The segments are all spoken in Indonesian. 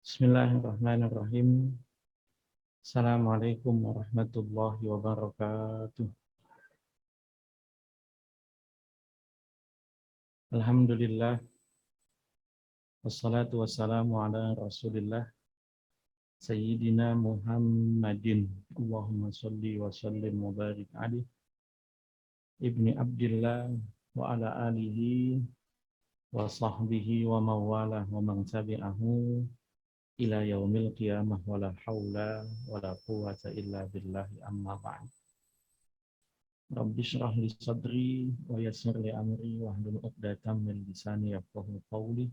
Bismillahirrahmanirrahim. Assalamualaikum warahmatullahi wabarakatuh. Alhamdulillah. Wassalatu wassalamu ala rasulillah. Sayyidina Muhammadin. Allahumma salli wa sallim wa barik alih. Ibni Abdillah wa ala alihi wa sahbihi wa mawalah wa man tabi'ahu ila yaumil qiyamah wa la hawla wa la quwwata illa billahi amma ba'd. Rabbi shrah li sadri wa yassir li amri wahlul 'uqdatam min lisani yafqahu qawli.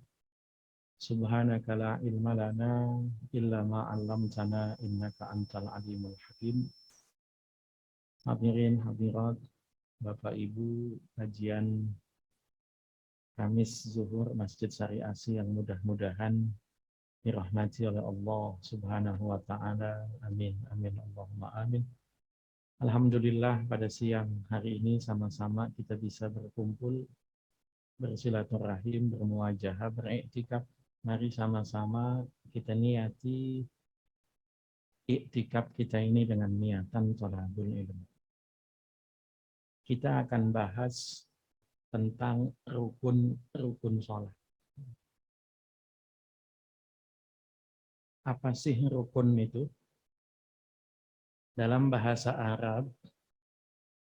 Subhanaka la ilma lana illa ma 'allamtana innaka antal alimul hakim. Hadirin hadirat, Bapak Ibu, kajian Kamis Zuhur Masjid Syariah Asih yang mudah-mudahan dirahmati oleh Allah Subhanahu wa taala. Amin amin Allahumma amin. Alhamdulillah pada siang hari ini sama-sama kita bisa berkumpul, bersilaturahim, bermuajahah, beriktikaf. Mari sama-sama kita niati iktikaf kita ini dengan niatan thalabul ilmu. Kita akan bahas tentang rukun sholat. Apa sih rukun itu? Dalam bahasa Arab,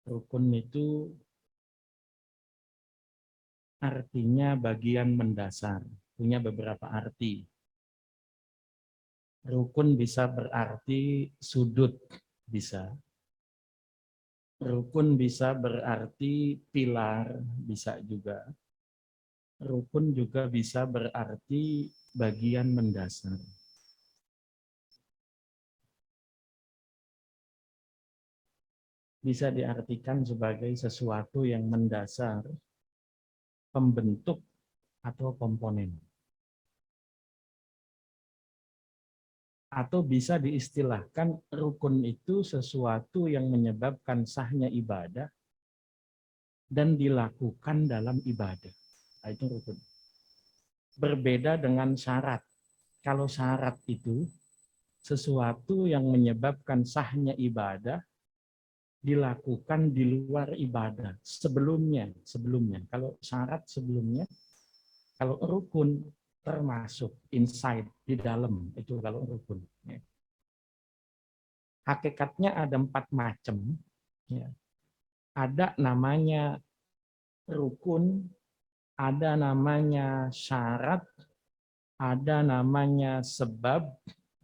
rukun itu artinya bagian mendasar, punya beberapa arti. Rukun bisa berarti sudut, bisa. Rukun bisa berarti pilar, bisa juga. Rukun juga bisa berarti bagian mendasar. Bisa diartikan sebagai sesuatu yang mendasar, pembentuk, atau komponen. Atau bisa diistilahkan rukun itu sesuatu yang menyebabkan sahnya ibadah dan dilakukan dalam ibadah. Nah, itu rukun. Berbeda dengan syarat. Kalau syarat itu sesuatu yang menyebabkan sahnya ibadah dilakukan di luar ibadah sebelumnya. Kalau syarat sebelumnya, kalau rukun termasuk inside di dalam, itu kalau rukun. Hakikatnya ada 4 macam. Ada namanya rukun, ada namanya syarat, ada namanya sebab,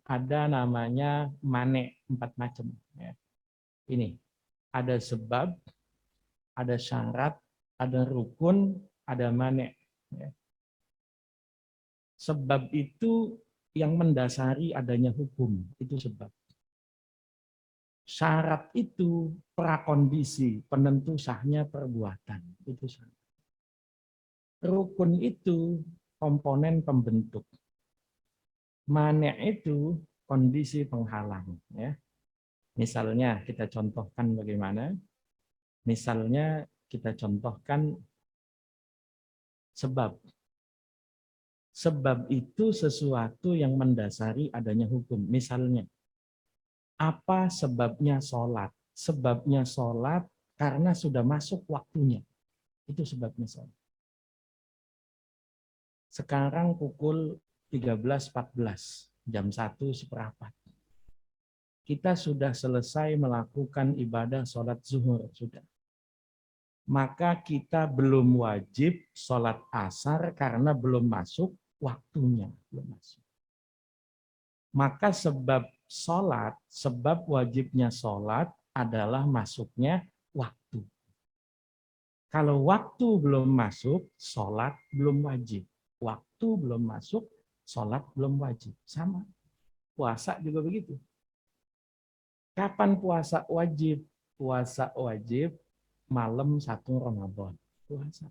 ada namanya mane, 4 macam. Ini. Ada sebab, ada syarat, ada rukun, ada mane. Sebab itu yang mendasari adanya hukum, itu sebab. Syarat itu prakondisi, penentu sahnya perbuatan, itu syarat. Rukun itu komponen pembentuk. Mane itu kondisi penghalang. Misalnya kita contohkan bagaimana? Misalnya kita contohkan sebab. Sebab itu sesuatu yang mendasari adanya hukum. Misalnya, apa sebabnya sholat? Sebabnya sholat karena sudah masuk waktunya. Itu sebabnya sholat. Sekarang pukul 13.14, jam 1:15. Kita sudah selesai melakukan ibadah sholat zuhur. Sudah. Maka kita belum wajib sholat asar karena belum masuk waktunya. Belum masuk. Maka sebab sholat, sebab wajibnya sholat adalah masuknya waktu. Kalau waktu belum masuk, sholat belum wajib. Waktu belum masuk, sholat belum wajib. Sama. Puasa juga begitu. Kapan puasa wajib? Puasa wajib malam 1 Ramadan. Puasa.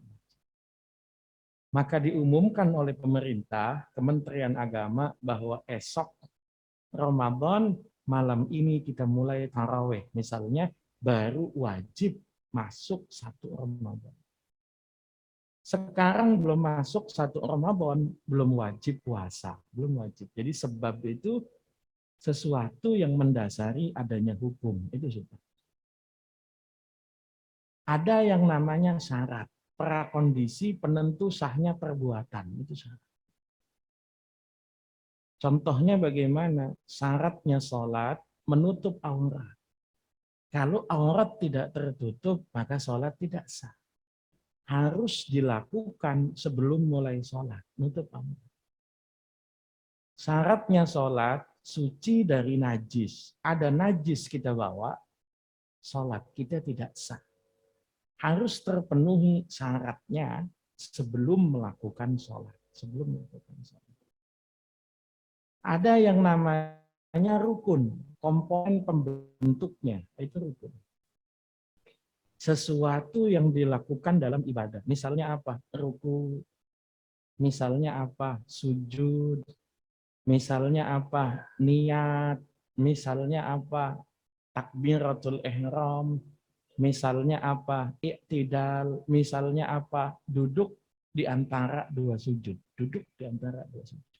Maka diumumkan oleh pemerintah, Kementerian Agama, bahwa esok Ramadan malam ini kita mulai taraweh. Misalnya baru wajib masuk 1 Ramadan. Sekarang belum masuk 1 Ramadan, belum wajib puasa. Belum wajib. Jadi sebab itu sesuatu yang mendasari adanya hukum. Itu sudah. Ada yang namanya syarat. Prakondisi penentu sahnya perbuatan. Itu syarat. Contohnya bagaimana? Syaratnya sholat menutup aurat. Kalau aurat tidak tertutup, maka sholat tidak sah. Harus dilakukan sebelum mulai sholat. Nutup aurat. Syaratnya sholat suci dari najis. Ada najis kita bawa, sholat kita tidak sah. Harus terpenuhi syaratnya sebelum melakukan sholat. Sebelum melakukan sholat. Ada yang namanya rukun, komponen pembentuknya, itu rukun. Sesuatu yang dilakukan dalam ibadah. Misalnya apa? Ruku, misalnya apa? Sujud, misalnya apa? Niat, misalnya apa? Takbiratul ihram, misalnya apa? Iktidal, misalnya apa? Duduk di antara dua sujud. Duduk di antara dua sujud.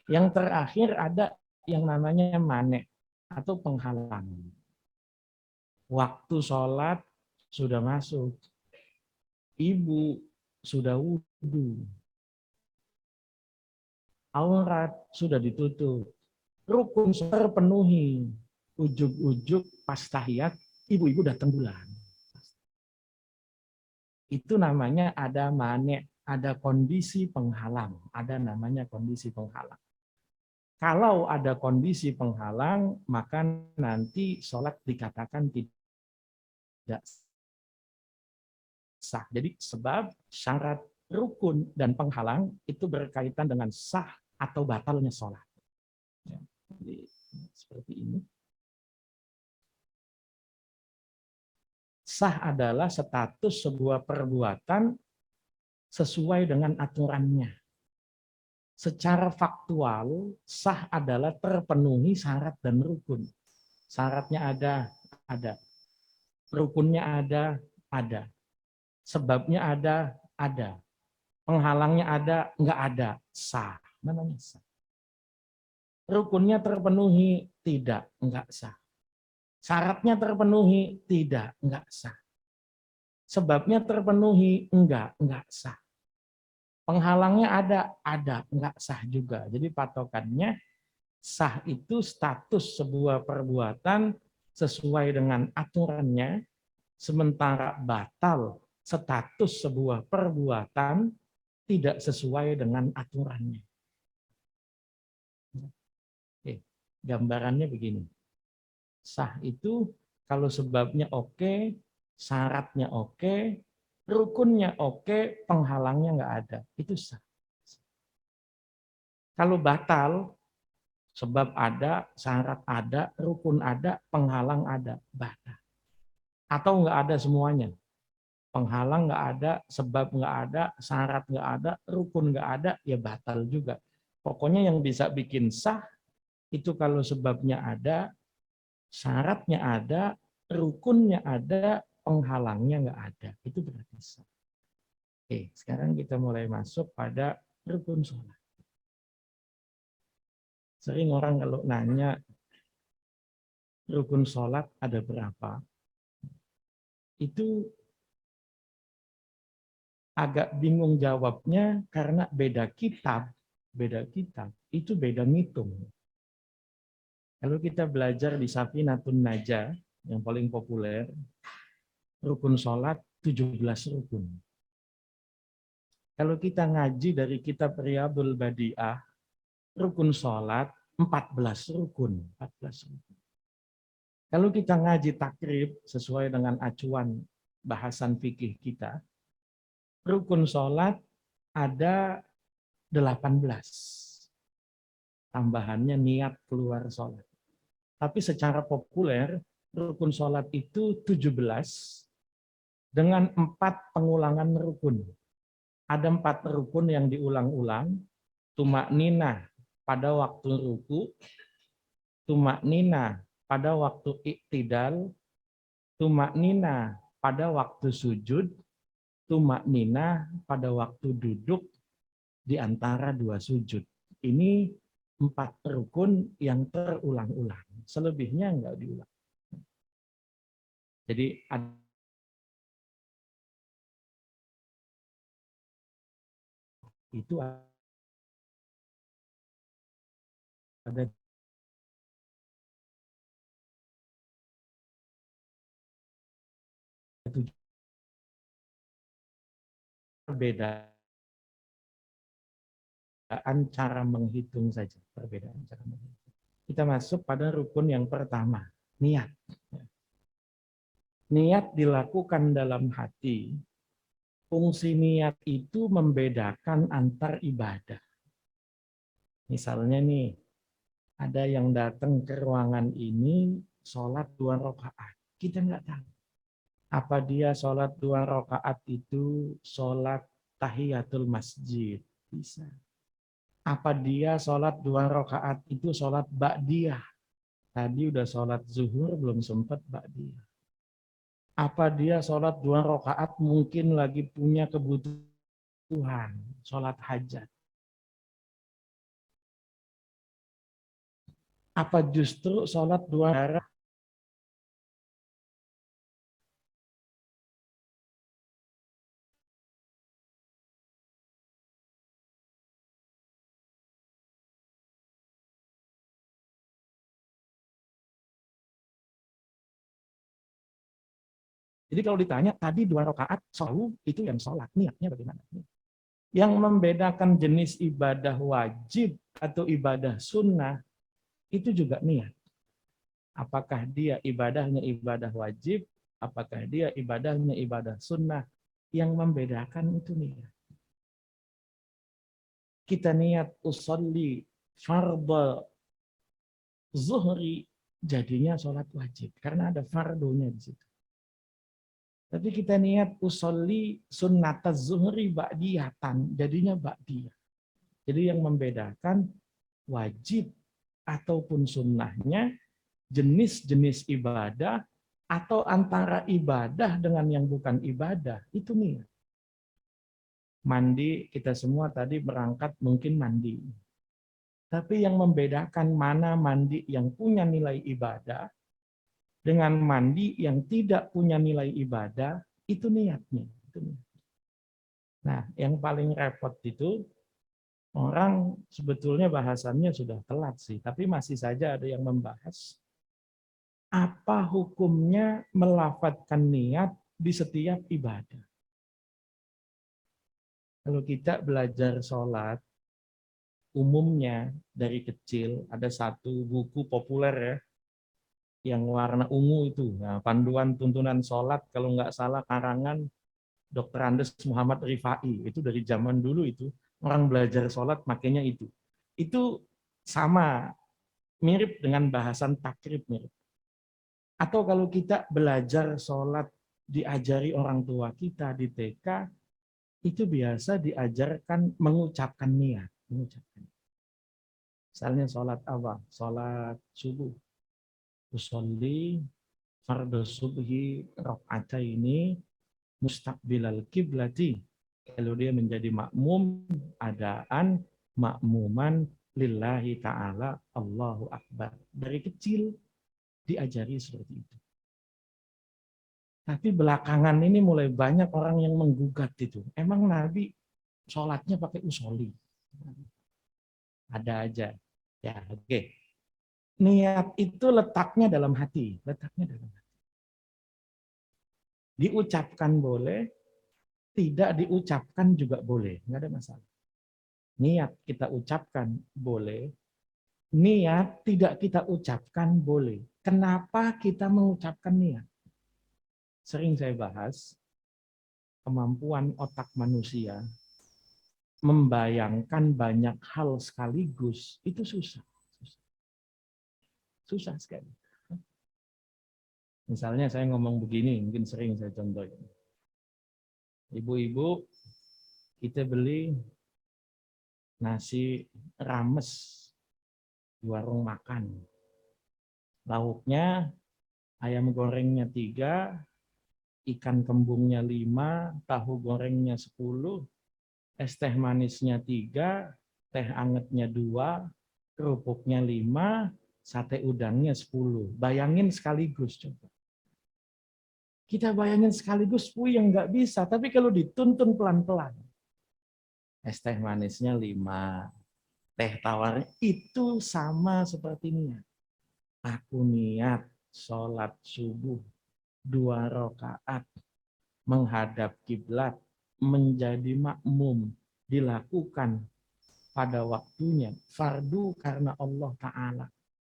Yang terakhir ada yang namanya manek atau penghalang. Waktu sholat sudah masuk. Ibu sudah wudhu. Aurat sudah ditutup. Rukun terpenuhi. Ujug-ujug pas tahiyat, ibu-ibu datang bulan. Itu namanya ada manek, ada kondisi penghalang. Ada namanya kondisi penghalang. Kalau ada kondisi penghalang, maka nanti sholat dikatakan tidak sah. Jadi sebab syarat rukun dan penghalang itu berkaitan dengan sah atau batalnya sholat. Ya, jadi seperti ini. Sah adalah status sebuah perbuatan sesuai dengan aturannya. Secara faktual, sah adalah terpenuhi syarat dan rukun. Syaratnya ada. Rukunnya ada. Sebabnya ada. Penghalangnya enggak ada. Sah. Namanya sah. Rukunnya terpenuhi, tidak, enggak sah. Syaratnya terpenuhi, tidak, enggak sah. Sebabnya terpenuhi, enggak sah. Penghalangnya ada, enggak sah juga. Jadi patokannya sah itu status sebuah perbuatan sesuai dengan aturannya, sementara batal status sebuah perbuatan tidak sesuai dengan aturannya. Oke, gambarannya begini. Sah itu kalau sebabnya oke, syaratnya oke, rukunnya oke, penghalangnya nggak ada. Itu sah. Kalau batal, sebab ada, syarat ada, rukun ada, penghalang ada, batal. Atau nggak ada semuanya. Penghalang nggak ada, sebab nggak ada, syarat nggak ada, rukun nggak ada, ya batal juga. Pokoknya yang bisa bikin sah, itu kalau sebabnya ada, syaratnya ada, rukunnya ada, penghalangnya nggak ada. Itu berarti sah. Oke, sekarang kita mulai masuk pada rukun sholat. Sering orang kalau nanya, rukun sholat ada berapa? Itu agak bingung jawabnya karena beda kitab, itu beda ngitung. Kalau kita belajar di Safinatun Najah, yang paling populer, rukun sholat 17 rukun. Kalau kita ngaji dari kitab Riyadul Badi'ah, rukun sholat 14 rukun. 14 rukun. Kalau kita ngaji takrib sesuai dengan acuan bahasan fikih kita, rukun sholat ada 18. Tambahannya niat keluar sholat. Tapi secara populer, rukun sholat itu 17 dengan 4 pengulangan rukun. Ada 4 rukun yang diulang-ulang, tumak nina pada waktu ruku, tumak nina pada waktu iktidal, tumak nina pada waktu sujud, tumak nina pada waktu duduk di antara 2 sujud. Ini 4 rukun yang terulang-ulang. Selebihnya enggak diulang. Jadi itu ada perbedaan cara menghitung saja. Perbedaan cara menghitung. Kita masuk pada rukun yang pertama, niat. Niat dilakukan dalam hati. Fungsi niat itu membedakan antar ibadah. Misalnya nih, ada yang datang ke ruangan ini, sholat 2 rakaat. Kita nggak tahu. Apa dia sholat 2 rakaat itu sholat tahiyatul masjid? Bisa. Apa dia sholat 2 rakaat itu sholat ba'diyah? Tadi udah sholat zuhur, belum sempat ba'diyah. Apa dia sholat 2 rakaat mungkin lagi punya kebutuhan, sholat hajat. Apa justru sholat 2 rakaat? Jadi kalau ditanya tadi 2 rakaat selalu itu yang sholat, niatnya bagaimana? Yang membedakan jenis ibadah wajib atau ibadah sunnah itu juga niat. Apakah dia ibadahnya ibadah wajib, apakah dia ibadahnya ibadah sunnah, yang membedakan itu niat. Kita niat usolli fardhu zuhri, jadinya sholat wajib karena ada fardunya di situ. Tapi kita niat usolli sunnataz zuhri ba'diyatan, jadinya ba'diyah. Jadi yang membedakan wajib ataupun sunnahnya, jenis-jenis ibadah, atau antara ibadah dengan yang bukan ibadah, itu niat. Mandi, kita semua tadi berangkat mungkin mandi. Tapi yang membedakan mana mandi yang punya nilai ibadah dengan mandi yang tidak punya nilai ibadah, itu niatnya. Nah, yang paling repot itu, orang sebetulnya bahasannya sudah telat sih, tapi masih saja ada yang membahas apa hukumnya melafadzkan niat di setiap ibadah. Kalau kita belajar sholat, umumnya dari kecil ada satu buku populer ya, yang warna ungu itu, nah, panduan tuntunan sholat, kalau nggak salah karangan Dr. Andes Muhammad Rifai, itu dari zaman dulu itu, orang belajar sholat makanya itu. Itu sama, mirip dengan bahasan takrib mirip. Atau kalau kita belajar sholat, diajari orang tua kita di TK, itu biasa diajarkan mengucapkan niat. Mengucapkan. Misalnya sholat apa? Sholat subuh. Usolli fardhu subhi ini mustaqbilal kiblati. Kalau dia menjadi makmum, adaan makmuman lillahi ta'ala Allahu Akbar. Dari kecil diajari seperti itu. Tapi belakangan ini mulai banyak orang yang menggugat itu. Emang Nabi sholatnya pakai usolli? Ada aja. Ya, oke. Niat itu letaknya dalam hati. Letaknya dalam hati. Diucapkan boleh, tidak diucapkan juga boleh. Nggak ada masalah. Niat kita ucapkan boleh, niat tidak kita ucapkan boleh. Kenapa kita mengucapkan niat? Sering saya bahas, kemampuan otak manusia membayangkan banyak hal sekaligus itu susah. Susah sekali. Misalnya saya ngomong begini, mungkin sering saya contohin. Ibu-ibu, kita beli nasi rames di warung makan. Lauknya, ayam gorengnya 3, ikan kembungnya 5, tahu gorengnya 10, es teh manisnya 3, teh angetnya 2, kerupuknya 5, sate udangnya 10. Bayangin sekaligus coba. Kita bayangin sekaligus puyeng nggak bisa, tapi kalau dituntun pelan-pelan. Es teh manisnya 5, teh tawarnya itu sama seperti niat. Aku niat sholat subuh 2 rakaat menghadap kiblat menjadi makmum dilakukan pada waktunya fardu karena Allah Ta'ala.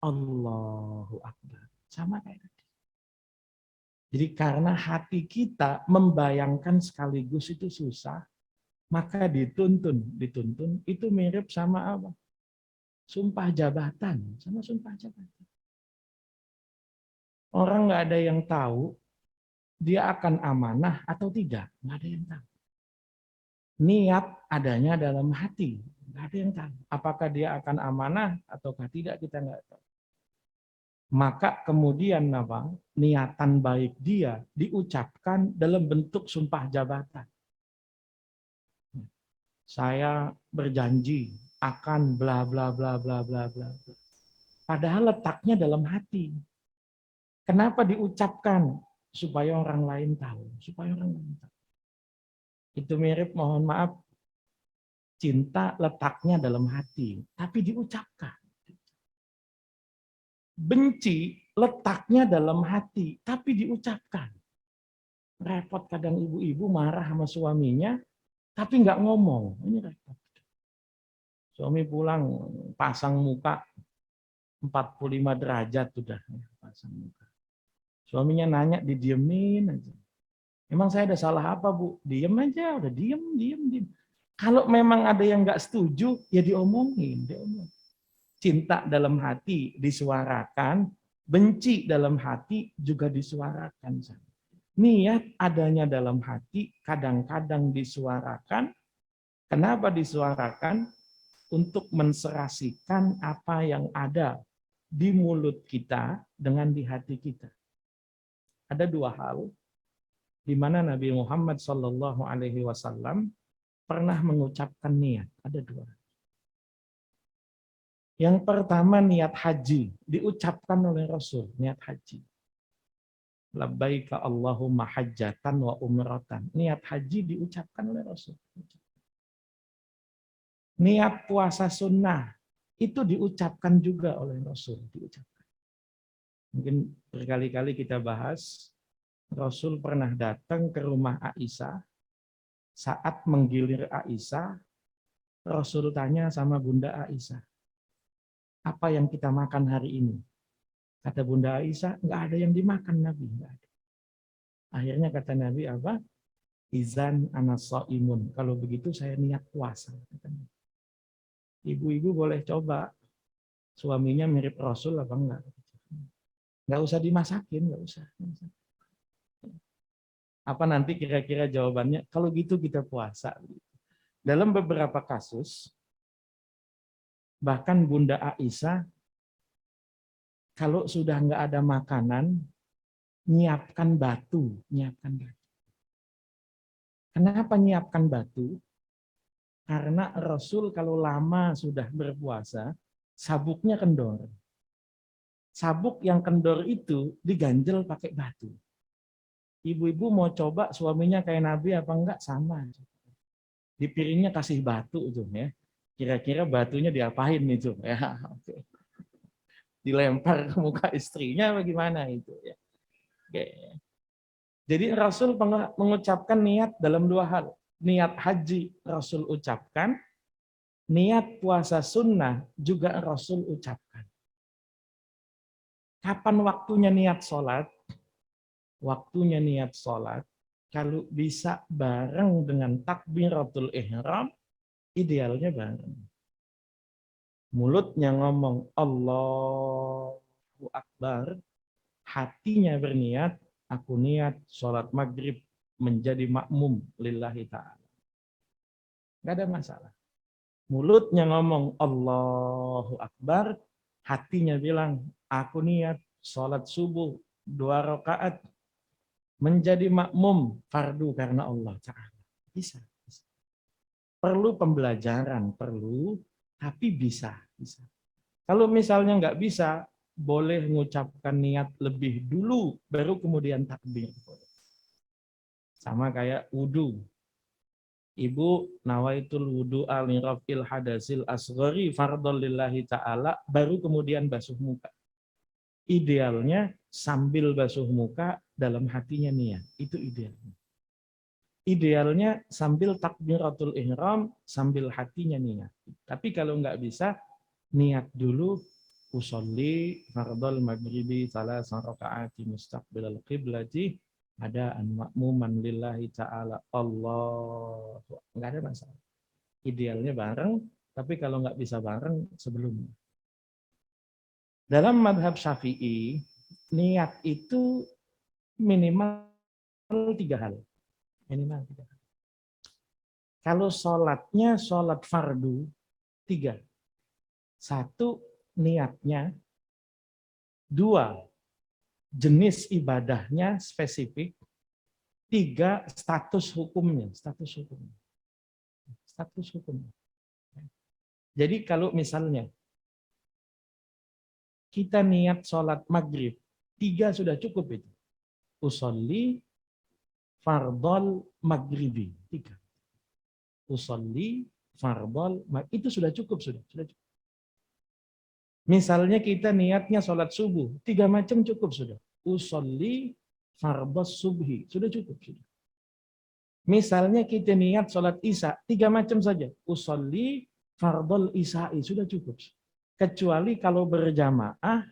Allahu Akbar. Sama kayak tadi. Jadi karena hati kita membayangkan sekaligus itu susah, maka dituntun itu mirip sama apa? Sumpah jabatan, sama sumpah jabatan. Orang nggak ada yang tahu dia akan amanah atau tidak, nggak ada yang tahu. Niat adanya dalam hati, nggak ada yang tahu. Apakah dia akan amanah ataukah tidak, kita nggak tahu. Maka kemudian apa? Niatan baik dia diucapkan dalam bentuk sumpah jabatan. Saya berjanji akan bla bla bla bla bla bla. Padahal letaknya dalam hati. Kenapa diucapkan? Supaya orang lain tahu, supaya orang lain tahu. Itu mirip, mohon maaf, cinta letaknya dalam hati, tapi diucapkan. Benci letaknya dalam hati, tapi diucapkan. Repot kadang ibu-ibu marah sama suaminya, tapi nggak ngomong. Ini repot. Suami pulang pasang muka 45 derajat sudah pasang muka. Suaminya nanya, didiemin aja. Emang saya ada salah apa, Bu? Diem aja, udah diem. Kalau memang ada yang nggak setuju, ya diomongin. Cinta dalam hati disuarakan, benci dalam hati juga disuarakan. Niat adanya dalam hati kadang-kadang disuarakan. Kenapa disuarakan? Untuk menserasikan apa yang ada di mulut kita dengan di hati kita. Ada 2 hal di mana Nabi Muhammad SAW pernah mengucapkan niat. Ada 2. Yang pertama niat haji diucapkan oleh Rasul, niat haji. Labbaika Allahumma hajjatan wa umratan. Niat haji diucapkan oleh Rasul. Niat puasa sunnah itu diucapkan juga oleh Rasul. Diucapkan. Mungkin berkali-kali kita bahas, Rasul pernah datang ke rumah Aisyah. Saat menggilir Aisyah, Rasul tanya sama Bunda Aisyah, apa yang kita makan hari ini? Kata Bunda Aisyah, nggak ada yang dimakan Nabi. Nggak ada. Akhirnya kata Nabi apa? Izan anas shaimun. Kalau begitu saya niat puasa. Ibu-ibu boleh coba suaminya mirip Rasul apa enggak? Nggak usah dimasakin, nggak usah. Apa nanti kira-kira jawabannya? Kalau gitu kita puasa. Dalam beberapa kasus, bahkan Bunda Aisyah, kalau sudah nggak ada makanan, nyiapkan batu. Kenapa nyiapkan batu? Karena Rasul kalau lama sudah berpuasa, sabuknya kendor. Sabuk yang kendor itu diganjel pakai batu. Ibu-ibu mau coba suaminya kayak Nabi apa enggak? Sama. Di piringnya kasih batu itu ya. Kira-kira batunya diapain itu ya? Oke. Dilempar ke muka istrinya bagaimana itu ya? Oke. Jadi Rasul mengucapkan niat dalam 2 hal. Niat haji Rasul ucapkan, niat puasa sunnah juga Rasul ucapkan. Kapan waktunya niat sholat? Waktunya niat sholat, kalau bisa bareng dengan takbiratul ihram, idealnya bareng. Mulutnya ngomong Allahu Allahu Akbar, hatinya berniat, aku niat sholat maghrib menjadi makmum lillahi ta'ala. Nggak ada masalah. Mulutnya ngomong Allahu Akbar, hatinya bilang, aku niat sholat subuh 2 rakaat menjadi makmum fardu karena Allah Ta'ala. Bisa. Perlu pembelajaran, perlu, tapi bisa. Kalau misalnya nggak bisa, boleh mengucapkan niat lebih dulu, baru kemudian takbir. Sama kayak wudu. Ibu nawaitul wudu'a li raf'il hadasil asghari fardhon lillahi ta'ala, baru kemudian basuh muka. Idealnya sambil basuh muka dalam hatinya niat. Itu idealnya. Idealnya sambil takbiratul ihram, sambil hatinya niat. Tapi kalau nggak bisa, niat dulu, usolli fardhal maghribi salasan rakaati mustaqbilal qiblati ada an makmuman lillahi ta'ala Allah. Nggak ada masalah. Idealnya bareng, tapi kalau nggak bisa bareng, sebelumnya. Dalam madhab Syafi'i, niat itu minimal 3 hal. Minimal 3 hal. Kalau sholatnya sholat fardu, 3. 1, niatnya. 2, jenis ibadahnya spesifik. 3, status hukumnya. Status hukumnya. Jadi kalau misalnya kita niat sholat maghrib, 3 sudah cukup itu. Usolli fardhal maghribi. 3. Usolli fardhal, itu sudah cukup. Misalnya kita niatnya sholat subuh, 3 macam cukup sudah. Usolli fardhas subhi, sudah cukup. Misalnya kita niat sholat isya, 3 macam saja. Usolli fardhal isya'i, sudah cukup. Kecuali kalau berjamaah,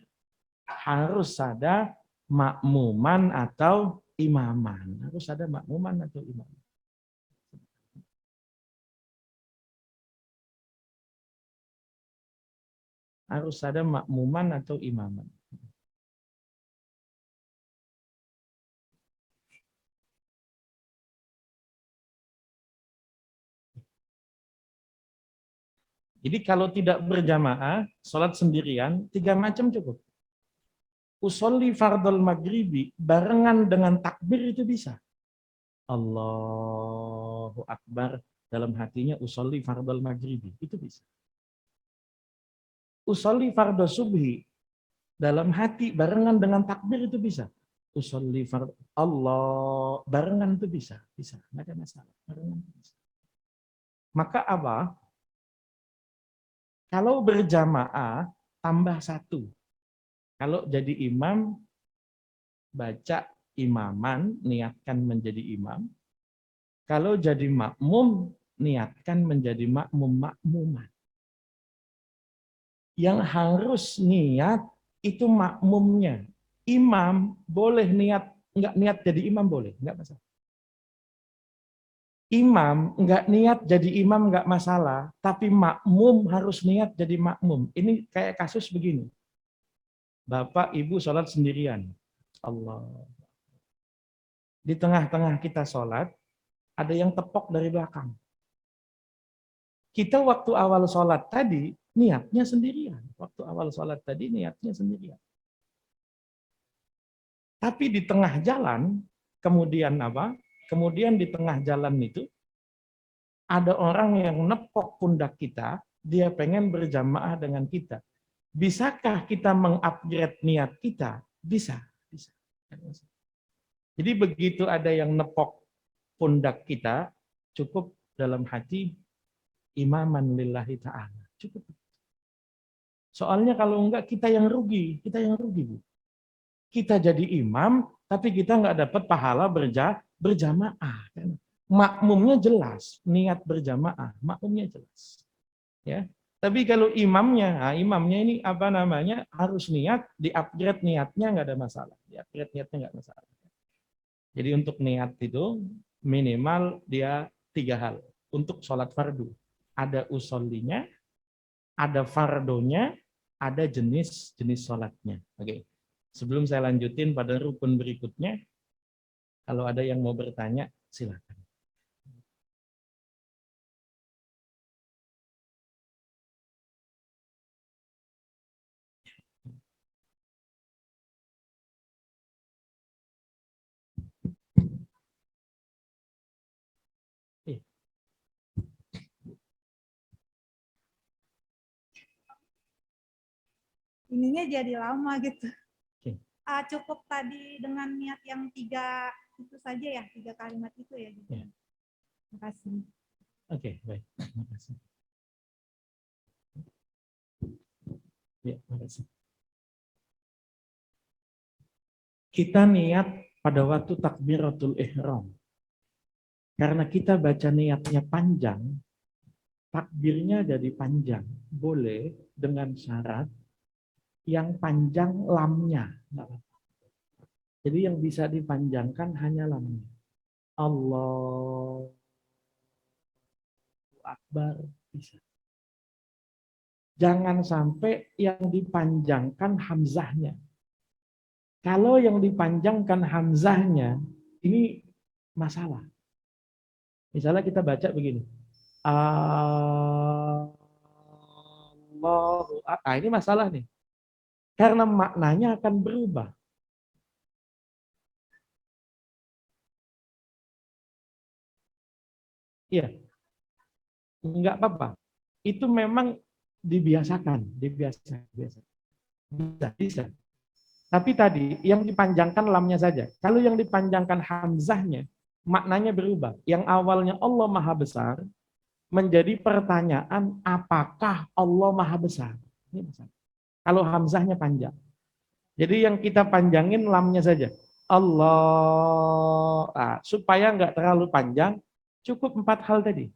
harus ada makmuman atau imaman. Harus ada makmuman atau imaman. Harus ada makmuman atau imaman. Jadi kalau tidak berjamaah, sholat sendirian, 3 macam cukup. Usolli fardhal maghribi, barengan dengan takbir itu bisa. Allahu Akbar, dalam hatinya usolli fardhal maghribi, itu bisa. Usolli fardhas subhi, dalam hati barengan dengan takbir itu bisa. Usolli fardhal Allah, barengan itu bisa. Bisa, nggak ada masalah. Barengan itu bisa. Maka apa? Kalau berjamaah, tambah 1. Kalau jadi imam, baca imaman, niatkan menjadi imam. Kalau jadi makmum, niatkan menjadi makmuman. Yang harus niat itu makmumnya. Imam boleh niat, enggak niat jadi imam boleh, enggak masalah. Imam enggak niat jadi imam enggak masalah, tapi makmum harus niat jadi makmum. Ini kayak kasus begini. Bapak, Ibu sholat sendirian. Allah. Di tengah-tengah kita sholat, ada yang tepok dari belakang. Kita waktu awal sholat tadi, niatnya sendirian. Waktu awal sholat tadi, niatnya sendirian. Tapi di tengah jalan, kemudian apa? Kemudian di tengah jalan itu, ada orang yang nepok pundak kita, dia pengen berjamaah dengan kita. Bisakah kita mengupgrade niat kita? Bisa. Jadi begitu ada yang nepok pundak kita, cukup dalam hati imaman lillahi ta'ala. Cukup. Soalnya kalau enggak kita yang rugi, Bu. Kita jadi imam, tapi kita enggak dapat pahala berjamaah. Makmumnya jelas, niat berjamaah, makmumnya jelas. Ya. Tapi kalau imamnya ini apa namanya, harus niat, di-upgrade niatnya enggak ada masalah. Di-upgrade niatnya enggak masalah. Jadi untuk niat itu minimal dia 3 hal. Untuk sholat fardu. Ada usollinya, ada fardonya, ada jenis-jenis sholatnya. Oke. Sebelum saya lanjutin pada rukun berikutnya, kalau ada yang mau bertanya, silakan. Ininya jadi lama gitu. Oke. Cukup tadi dengan niat yang 3 itu saja ya, 3 kalimat itu ya. Gitu. Ya. Terima kasih. Oke, baik. Terima kasih. Ya, terima kasih. Kita niat pada waktu takbiratul ihram. Karena kita baca niatnya panjang, takbirnya jadi panjang. Boleh dengan syarat yang panjang lamnya. Jadi yang bisa dipanjangkan hanya lamnya. Allahu Akbar bisa. Jangan sampai yang dipanjangkan hamzahnya. Kalau yang dipanjangkan hamzahnya, ini masalah. Misalnya kita baca begini. Allahu Akbar. Ini masalah nih. Karena maknanya akan berubah. Iya. Enggak apa-apa. Itu memang dibiasakan. Bisa. Tapi tadi yang dipanjangkan lamnya saja. Kalau yang dipanjangkan hamzahnya, maknanya berubah. Yang awalnya Allah Maha Besar, menjadi pertanyaan apakah Allah Maha Besar. Ini besar. Kalau hamzahnya panjang. Jadi yang kita panjangin lamnya saja. Allah. Supaya nggak terlalu panjang, cukup 4 hal tadi.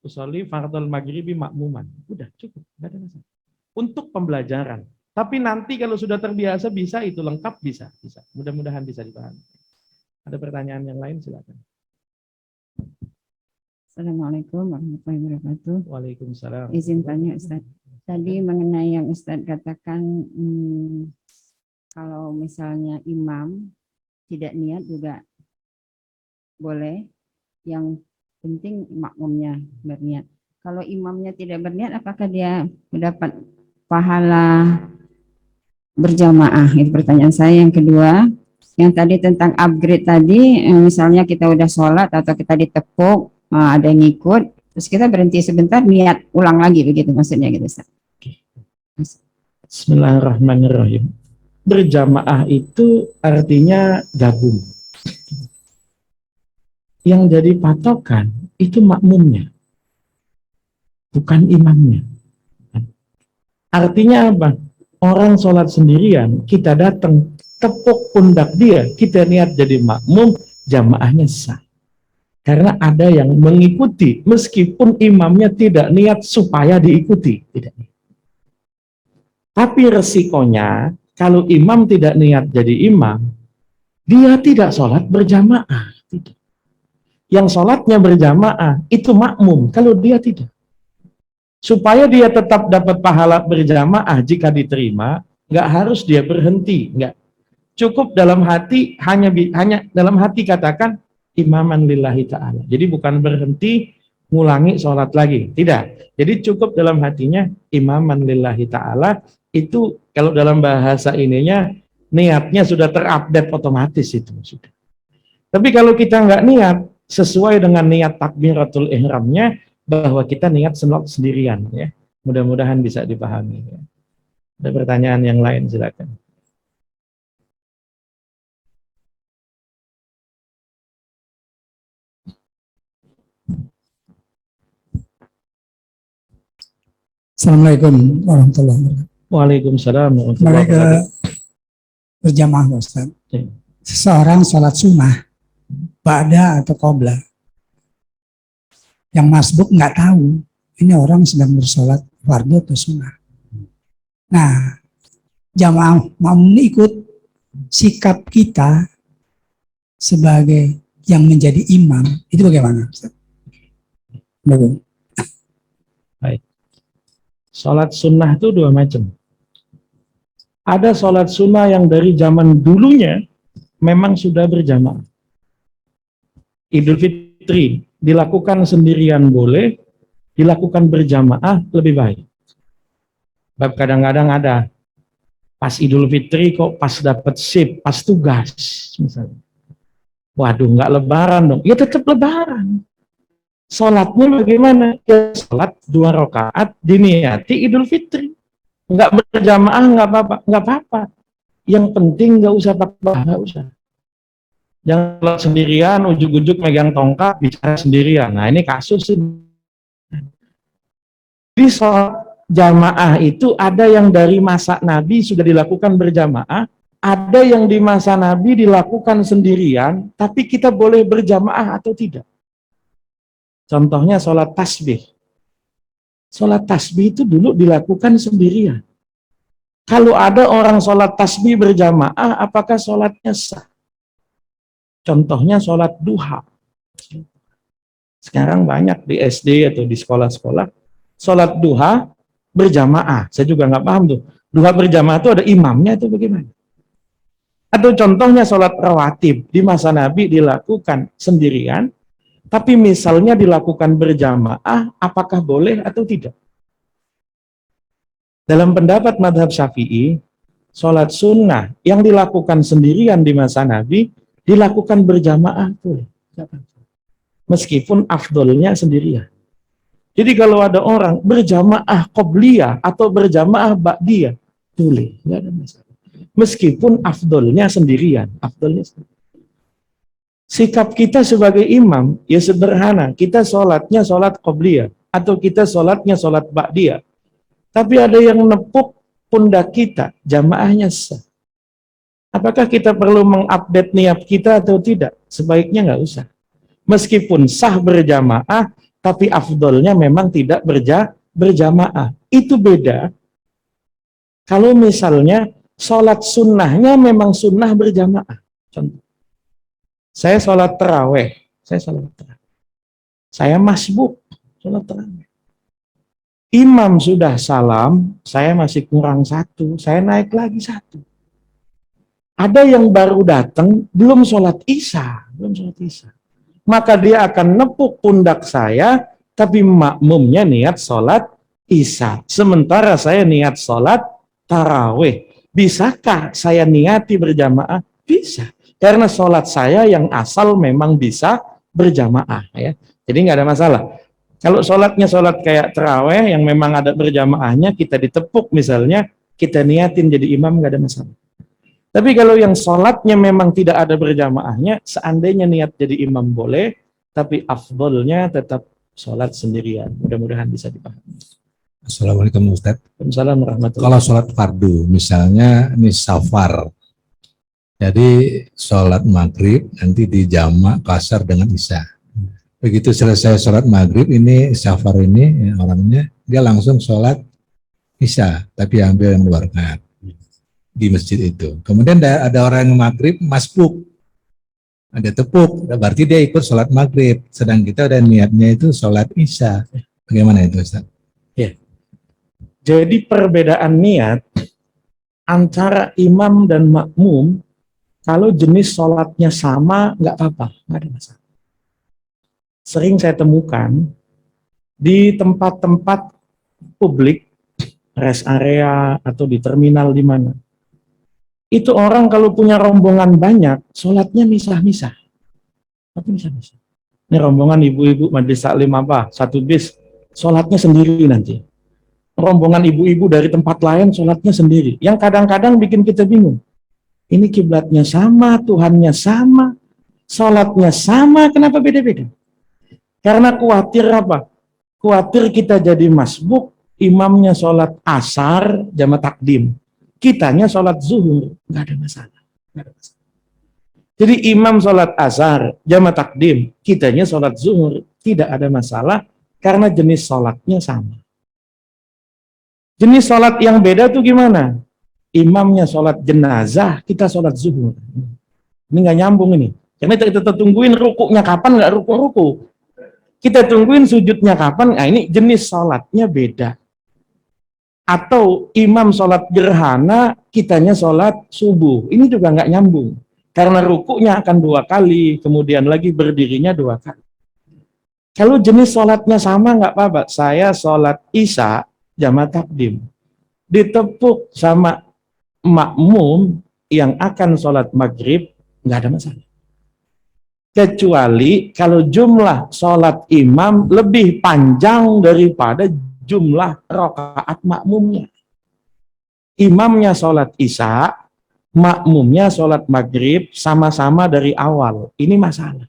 Usolli fardhul maghribi makmuman. Udah cukup, nggak ada masalah. Untuk pembelajaran. Tapi nanti kalau sudah terbiasa bisa itu lengkap bisa. Mudah-mudahan bisa dipahami. Ada pertanyaan yang lain silakan. Assalamualaikum warahmatullahi wabarakatuh. Waalaikumsalam. Izin tanya Ustaz. Tadi mengenai yang Ustaz katakan kalau misalnya imam tidak niat juga boleh. Yang penting makmumnya berniat. Kalau imamnya tidak berniat, apakah dia mendapat pahala berjamaah? Itu pertanyaan saya. Yang kedua, yang tadi tentang upgrade tadi, misalnya kita udah sholat atau kita ditepuk, ada yang ngikut, terus kita berhenti sebentar, niat ulang lagi, begitu maksudnya gitu Ustaz. Bismillahirrahmanirrahim. Berjamaah itu artinya gabung. Yang jadi patokan itu makmumnya, bukan imamnya. Artinya apa? Orang sholat sendirian, kita datang, tepuk pundak dia, kita niat jadi makmum, jamaahnya sah. Karena ada yang mengikuti, meskipun imamnya tidak niat supaya diikuti. Tidak. Tapi resikonya, kalau imam tidak niat jadi imam, dia tidak sholat berjamaah. Tidak. Yang sholatnya berjamaah, itu makmum, kalau dia tidak. Supaya dia tetap dapat pahala berjamaah jika diterima, nggak harus dia berhenti, nggak. Cukup dalam hati, hanya dalam hati katakan, imaman lillahi ta'ala. Jadi bukan berhenti, ngulangi sholat lagi. Tidak. Jadi cukup dalam hatinya, imaman lillahi ta'ala, itu kalau dalam bahasa ininya, niatnya sudah terupdate otomatis itu. Sudah. Tapi kalau kita nggak niat, sesuai dengan niat takbiratul ihramnya, bahwa kita niat sholat sendirian. Ya. Mudah-mudahan bisa dipahami. Ya. Ada pertanyaan yang lain, silakan. Assalamualaikum warahmatullahi wabarakatuh. Waalaikumsalam warahmatullahi Mereka wabarakatuh. berjamaah Ustaz. Ya. Seseorang sholat sunnah, ba'da atau qobla. Yang masbuk nggak tahu, ini orang sedang bersolat fardu atau sunnah. Nah, jamaah mau ikut, sikap kita sebagai yang menjadi imam, itu bagaimana Ustaz? Bagus. Baik. Sholat sunnah itu 2 macam. Ada sholat sunnah yang dari zaman dulunya memang sudah berjamaah. Idul Fitri dilakukan sendirian boleh, dilakukan berjamaah lebih baik. Bab kadang-kadang ada pas Idul Fitri kok pas dapat sip, pas tugas misalnya. Waduh, nggak lebaran dong. Ya tetap lebaran. Sholatnya bagaimana? Ya, sholat 2 rakaat diniati Idul Fitri. Nggak berjamaah nggak apa-apa, nggak apa-apa. Yang penting nggak usah pakai, nggak usah. Jangan sholat sendirian, ujuk-ujuk megang tongkat bicara sendirian. Nah ini kasus ini. Di sholat jamaah itu ada yang dari masa Nabi sudah dilakukan berjamaah, ada yang di masa Nabi dilakukan sendirian, tapi kita boleh berjamaah atau tidak. Contohnya sholat tasbih. Sholat tasbih itu dulu dilakukan sendirian. Kalau ada orang sholat tasbih berjamaah, apakah sholatnya sah? Contohnya sholat duha. Sekarang banyak di SD atau di sekolah-sekolah, sholat duha berjamaah. Saya juga nggak paham tuh. Duha berjamaah itu ada imamnya itu bagaimana? Atau contohnya sholat rawatib. Di masa Nabi dilakukan sendirian, tapi misalnya dilakukan berjamaah, apakah boleh atau tidak? Dalam pendapat madhab Syafi'i, sholat sunnah yang dilakukan sendirian di masa Nabi, dilakukan berjamaah boleh. Meskipun afdolnya sendirian. Jadi kalau ada orang berjamaah qobliyah atau berjamaah ba'diyah, boleh, nggak ada masalah. Meskipun afdolnya sendirian, afdolnya sendirian. Sikap kita sebagai imam ya sederhana, kita sholatnya sholat qobliyah atau kita sholatnya sholat ba'diyah. Tapi ada yang nepuk pundak kita, jamaahnya sah. Apakah kita perlu mengupdate niat kita atau tidak? Sebaiknya nggak usah. Meskipun sah berjamaah, tapi afdolnya memang tidak berjamaah. Itu beda. Kalau misalnya sholat sunnahnya memang sunnah berjamaah. Contoh. Saya sholat taraweh. Saya masbuk sholat taraweh. Imam sudah salam, saya masih kurang 1, saya naik lagi 1. Ada yang baru datang, belum sholat isya. Maka dia akan nepuk pundak saya, tapi makmumnya niat sholat isya. Sementara saya niat sholat taraweh. Bisakah saya niati berjamaah? Bisa. Karena sholat saya yang asal memang bisa berjamaah. Ya. Jadi nggak ada masalah. Kalau sholatnya sholat kayak taraweh yang memang ada berjamaahnya, kita ditepuk misalnya, kita niatin jadi imam nggak ada masalah. Tapi kalau yang sholatnya memang tidak ada berjamaahnya, seandainya niat jadi imam boleh, tapi afdolnya tetap sholat sendirian. Mudah-mudahan bisa dipahami. Assalamualaikum Ustaz. Waalaikumsalam warahmatullahi Kalau sholat fardu, misalnya ini safar, jadi sholat maghrib nanti dijamak kasar dengan isya. Begitu selesai sholat maghrib ini safar ini orangnya dia langsung sholat isya, tapi ambil yang 2 rakaat di masjid itu. Kemudian ada orang yang maghrib masbuk, ada tepuk, berarti dia ikut sholat maghrib, sedang kita udah niatnya itu sholat isya. Bagaimana itu Ustaz? Ya. Jadi perbedaan niat antara imam dan makmum, kalau jenis sholatnya sama nggak apa-apa, nggak ada masalah. Sering saya temukan di tempat-tempat publik, rest area atau di terminal di mana. Itu orang kalau punya rombongan banyak, sholatnya misah-misah. Tapi misah-misah. Ini rombongan ibu-ibu majelis taklim apa? 1 bis, sholatnya sendiri nanti. Rombongan ibu-ibu dari tempat lain, sholatnya sendiri. Yang kadang-kadang bikin kita bingung. Ini kiblatnya sama, Tuhannya sama, sholatnya sama, kenapa beda-beda? Karena khawatir apa? Khawatir kita jadi masbuk, imamnya sholat asar, jamaah takdim. Kitanya sholat zuhur, nggak ada masalah. Jadi imam sholat asar, jamaah takdim, kitanya sholat zuhur, tidak ada masalah karena jenis sholatnya sama. Jenis sholat yang beda tuh gimana? Imamnya sholat jenazah, kita sholat zuhur. Ini nggak nyambung ini. Karena kita tungguin rukuknya kapan, nggak ruku-ruku. Kita tungguin sujudnya kapan, nah ini jenis sholatnya beda. Atau imam sholat gerhana, kitanya sholat subuh. Ini juga nggak nyambung. Karena rukuknya akan 2 kali, kemudian lagi berdirinya 2 kali. Kalau jenis sholatnya sama nggak apa-apa. Saya sholat isya, jamaah takdim. Ditepuk sama makmum yang akan sholat maghrib, nggak ada masalah. Kecuali kalau jumlah sholat imam lebih panjang daripada jumlah rakaat makmumnya. Imamnya sholat isya, makmumnya sholat maghrib, sama-sama dari awal. Ini masalah.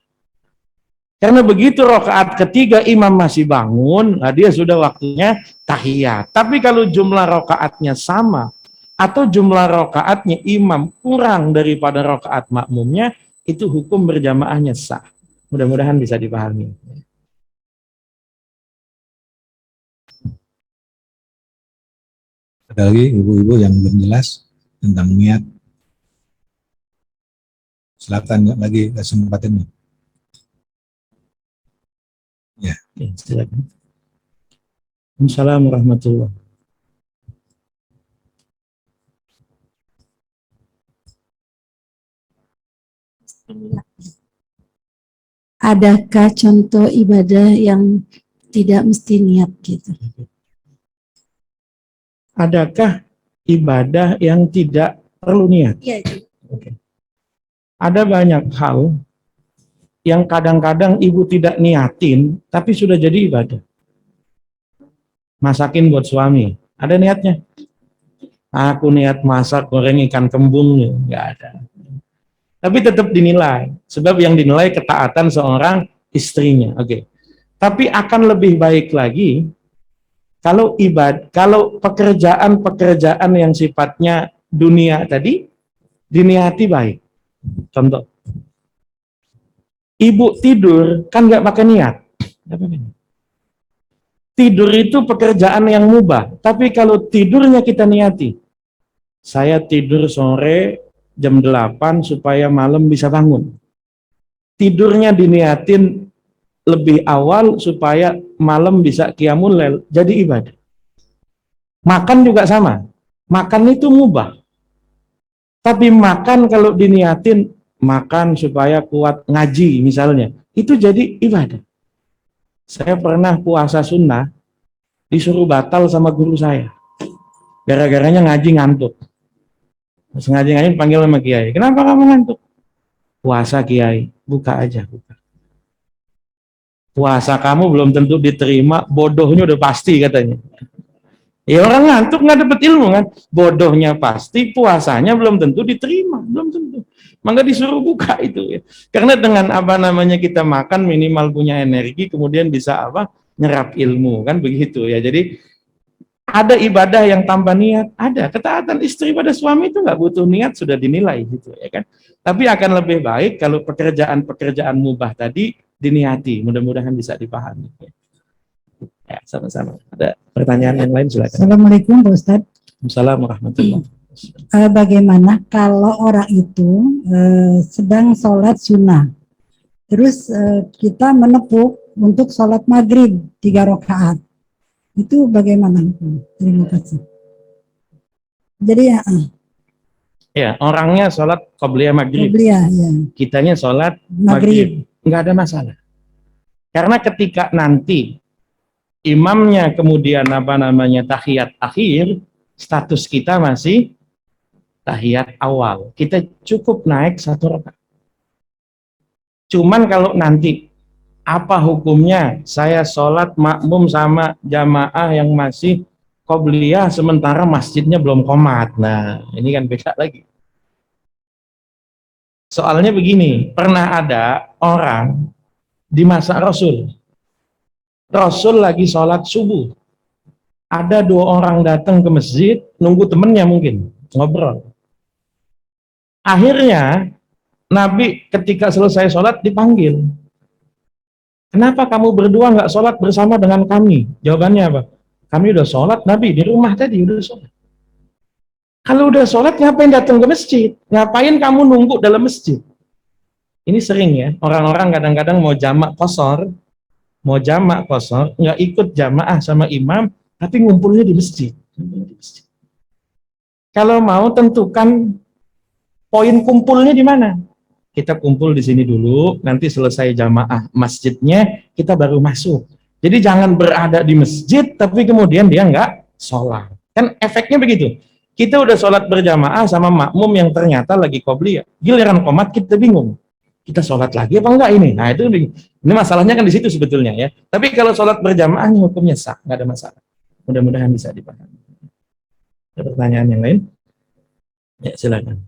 Karena begitu rakaat ketiga imam masih bangun, nah dia sudah waktunya tahiyat. Tapi kalau jumlah rakaatnya sama, atau jumlah rakaatnya imam kurang daripada rakaat makmumnya, itu hukum berjamaahnya sah. Mudah-mudahan bisa dipahami. Ada lagi ibu-ibu yang belum jelas tentang niat? Silakan lagi kesempatannya. Ya. Oke, silakan. Assalamualaikum warahmatullahi wabarakatuh. Adakah contoh ibadah yang tidak mesti niat gitu? Adakah ibadah yang tidak perlu niat? Iya. Oke. Ada banyak hal yang kadang-kadang ibu tidak niatin, tapi sudah jadi ibadah. Masakin buat suami, ada niatnya? Aku niat masak goreng ikan kembung, nggak ada. Tapi tetap dinilai, sebab yang dinilai ketaatan seorang istrinya. Oke. Tapi akan lebih baik lagi kalau kalau pekerjaan-pekerjaan yang sifatnya dunia tadi diniati baik. Contoh, ibu tidur kan nggak pakai niat. Tidur itu pekerjaan yang mubah, tapi kalau tidurnya kita niati, saya tidur sore jam 8 supaya malam bisa bangun. Tidurnya diniatin lebih awal supaya malam bisa qiyamul lail, jadi ibadah. Makan juga sama. Makan itu mubah. Tapi makan kalau diniatin makan supaya kuat ngaji misalnya, itu jadi ibadah. Saya pernah puasa sunnah disuruh batal sama guru saya. Gara-garanya ngaji ngantuk. Sengaja panggil sama kiai. Kenapa kamu ngantuk? Puasa kiai. Buka aja, buka. Puasa kamu belum tentu diterima, bodohnya udah pasti katanya. Ya orang ngantuk nggak dapat ilmu kan? Bodohnya pasti, puasanya belum tentu diterima, belum tentu. Maka disuruh buka itu ya. Karena dengan apa namanya kita makan minimal punya energi, kemudian bisa apa? Nyerap ilmu kan begitu ya. Jadi ada ibadah yang tanpa niat, ada. Ketaatan istri pada suami itu nggak butuh niat, sudah dinilai gitu ya kan. Tapi akan lebih baik kalau pekerjaan-pekerjaan mubah tadi diniati. Mudah-mudahan bisa dipahami. Ya, sama-sama. Ada pertanyaan yang lain silakan. Assalamualaikum Pak Ustadz. Assalamualaikum warahmatullahi wabarakatuh. Bagaimana kalau orang itu sedang sholat sunnah, terus kita menepuk untuk sholat maghrib 3 rakaat, itu bagaimana? Terima kasih. Jadi Ya, orangnya sholat qobliyah maghrib, ya. kitanya sholat Maghrib. maghrib, nggak ada masalah. Karena ketika nanti imamnya kemudian apa namanya tahiyat akhir, status kita masih tahiyat awal. Kita cukup naik 1 rakaat. Cuman kalau nanti apa hukumnya saya sholat makmum sama jamaah yang masih qobliyah sementara masjidnya belum qomat? Nah, ini kan beda lagi. Soalnya begini, pernah ada orang di masa Rasul. Rasul lagi sholat subuh. Ada 2 orang datang ke masjid, nunggu temennya mungkin, ngobrol. Akhirnya, Nabi ketika selesai sholat dipanggil. Kenapa kamu berdua nggak sholat bersama dengan kami? Jawabannya apa? Kami udah sholat, Nabi, di rumah tadi udah sholat. Kalau udah sholat, ngapain datang ke masjid? Ngapain kamu nunggu dalam masjid? Ini sering ya, orang-orang kadang-kadang mau jamak qashar, nggak ikut jamaah sama imam, tapi ngumpulnya di masjid. Kalau mau tentukan poin kumpulnya di mana. Kita kumpul di sini dulu, nanti selesai jamaah masjidnya, kita baru masuk. Jadi jangan berada di masjid, tapi kemudian dia nggak sholat. Kan efeknya begitu. Kita udah sholat berjamaah sama makmum yang ternyata lagi qobliyah. Giliran qomat kita bingung. Kita sholat lagi apa enggak ini? Nah itu ini masalahnya kan di situ sebetulnya ya. Tapi kalau sholat berjamaah ini hukumnya sah, nggak ada masalah. Mudah-mudahan bisa dipahami. Ada pertanyaan yang lain? Ya silakan.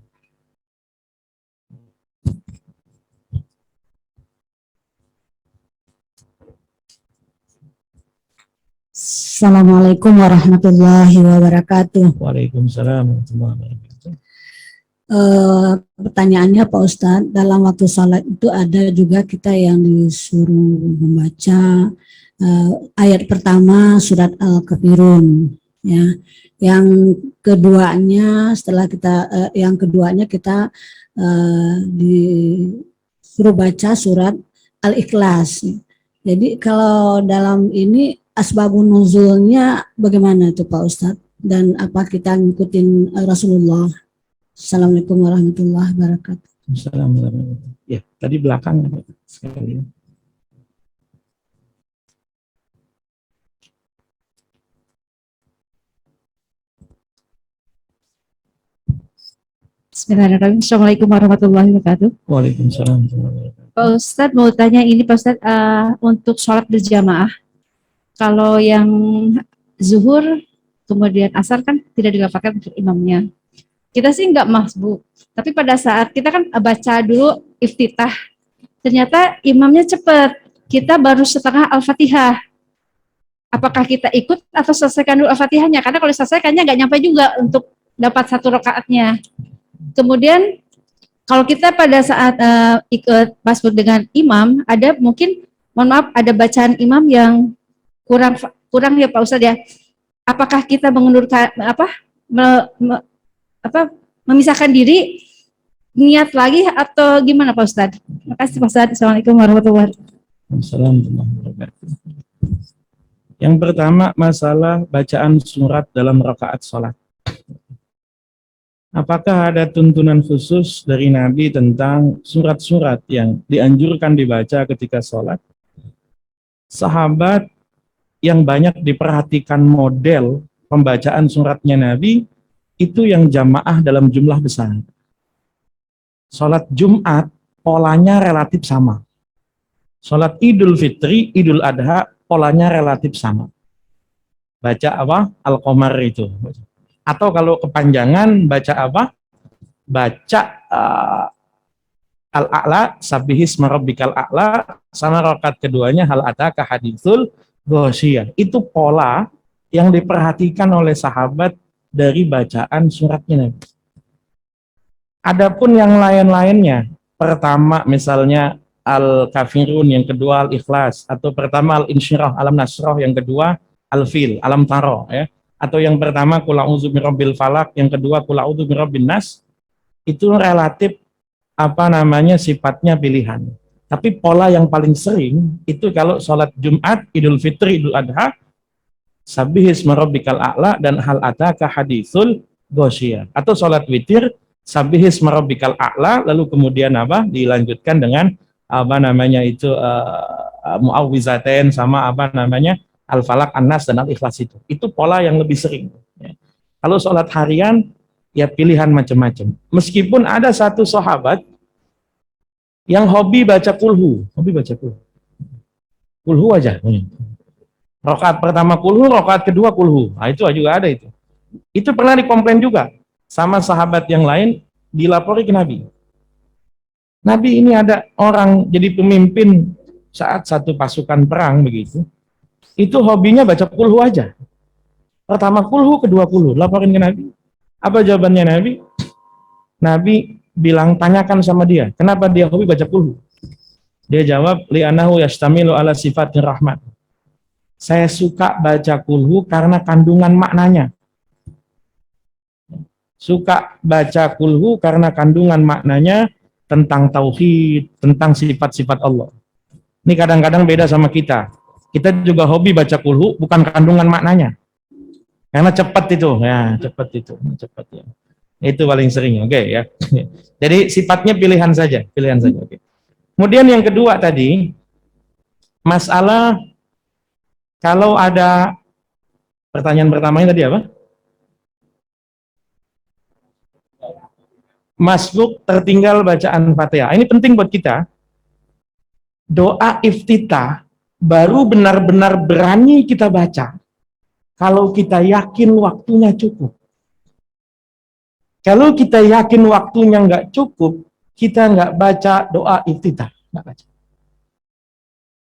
Assalamualaikum warahmatullahi wabarakatuh. Waalaikumsalam warahmatullahi wabarakatuh. Pertanyaannya Pak Ustadz, dalam waktu sholat itu ada juga kita yang disuruh membaca ayat pertama surat Al-Kafirun, ya. Yang keduanya kita disuruh baca surat Al-Ikhlas. Jadi kalau dalam ini asbabun nuzulnya bagaimana itu Pak Ustadz? Dan apa kita ngikutin Rasulullah? Assalamualaikum warahmatullahi wabarakatuh. Assalamualaikum. Ya, tadi belakang sekali. Bismillahirrahmanirrahim. Assalamualaikum warahmatullahi wabarakatuh. Waalaikumsalam warahmatullahi wabarakatuh. Pak Ustadz mau tanya ini Pak Ustadz, untuk sholat berjamaah, kalau yang zuhur kemudian asar kan tidak dilafatkan untuk imamnya. Kita sih nggak masbuk, tapi pada saat kita kan baca dulu iftitah, ternyata imamnya cepat, kita baru setengah Al-Fatihah. Apakah kita ikut atau selesaikan dulu Al-Fatihahnya? Karena kalau selesaikannya nggak nyampe juga untuk dapat satu rakaatnya. Kemudian kalau kita pada saat ikut masbuk dengan imam, ada mungkin, mohon maaf, ada bacaan imam yang kurang ya Pak Ustadz ya. Apakah kita mengundurkan memisahkan diri, niat lagi atau gimana Pak Ustadz? Terima kasih Pak Ustadz. Assalamualaikum warahmatullahi wabarakatuh. Assalamualaikum. Yang pertama masalah bacaan surat dalam rakaat sholat. Apakah ada tuntunan khusus dari Nabi tentang surat-surat yang dianjurkan dibaca ketika sholat? Sahabat yang banyak diperhatikan model pembacaan suratnya Nabi itu yang jamaah dalam jumlah besar. Sholat Jumat polanya relatif sama. Sholat Idul Fitri, Idul Adha polanya relatif sama. Baca apa? Al-Qamar itu. Atau kalau kepanjangan baca apa? Baca Al-A'la, Sabbihisma Rabbikal A'la, sama rakaat keduanya Hal Ataka Haditsul Ghasyiyah. Itu pola yang diperhatikan oleh sahabat dari bacaan suratnya Nabi. Adapun yang lain-lainnya, pertama misalnya Al-Kafirun, yang kedua Al-Ikhlas, atau pertama Al-Insyirah, Alam Nasrah, yang kedua Al-Fil, Alam Taro, ya. Atau yang pertama Qul a'udzu birabbil falaq, yang kedua Qul a'udzu birabbin nas, itu relatif sifatnya pilihan. Tapi pola yang paling sering itu kalau sholat Jumat, Idul Fitri, Idul Adha, Sabbihisma Rabbikal A'la dan Hal Ataka Haditsul Ghasyiyah. Atau sholat witir, Sabbihisma Rabbikal A'la, lalu kemudian dilanjutkan dengan Mu'awwizatain sama Al-Falaq, An-Nas, dan Al-Ikhlas itu. Itu pola yang lebih sering. Ya. Kalau sholat harian, ya pilihan macam-macam. Meskipun ada satu sahabat yang hobi baca kulhu. Kulhu aja. Rakaat pertama kulhu, rakaat kedua kulhu. Nah, itu juga ada itu. Itu pernah dikomplain juga sama sahabat yang lain, dilapori ke Nabi. Nabi ini ada orang jadi pemimpin saat satu pasukan perang begitu. Itu hobinya baca kulhu aja. Pertama kulhu, kedua kulhu. Laporin ke Nabi. Apa jawabannya Nabi? Nabi bilang, tanyakan sama dia, kenapa dia hobi baca kulhu? Dia jawab, li'anahu yastamilu ala sifatir rahmat. Saya suka baca kulhu karena kandungan maknanya. Suka baca kulhu karena kandungan maknanya tentang tauhid, tentang sifat-sifat Allah. Ini kadang-kadang beda sama kita. Kita juga hobi baca kulhu, bukan kandungan maknanya. Karena cepat itu, ya cepat itu, cepat ya. Itu paling sering, oke ya. Jadi sifatnya pilihan saja, pilihan saja. Oke. Kemudian yang kedua tadi, masalah kalau ada pertanyaan pertamanya tadi apa? Masbuk tertinggal bacaan Fatihah. Ini penting buat kita. Doa iftitah baru benar-benar berani kita baca kalau kita yakin waktunya cukup. Kalau kita yakin waktunya nggak cukup, kita nggak baca doa iftitah. Nggak baca.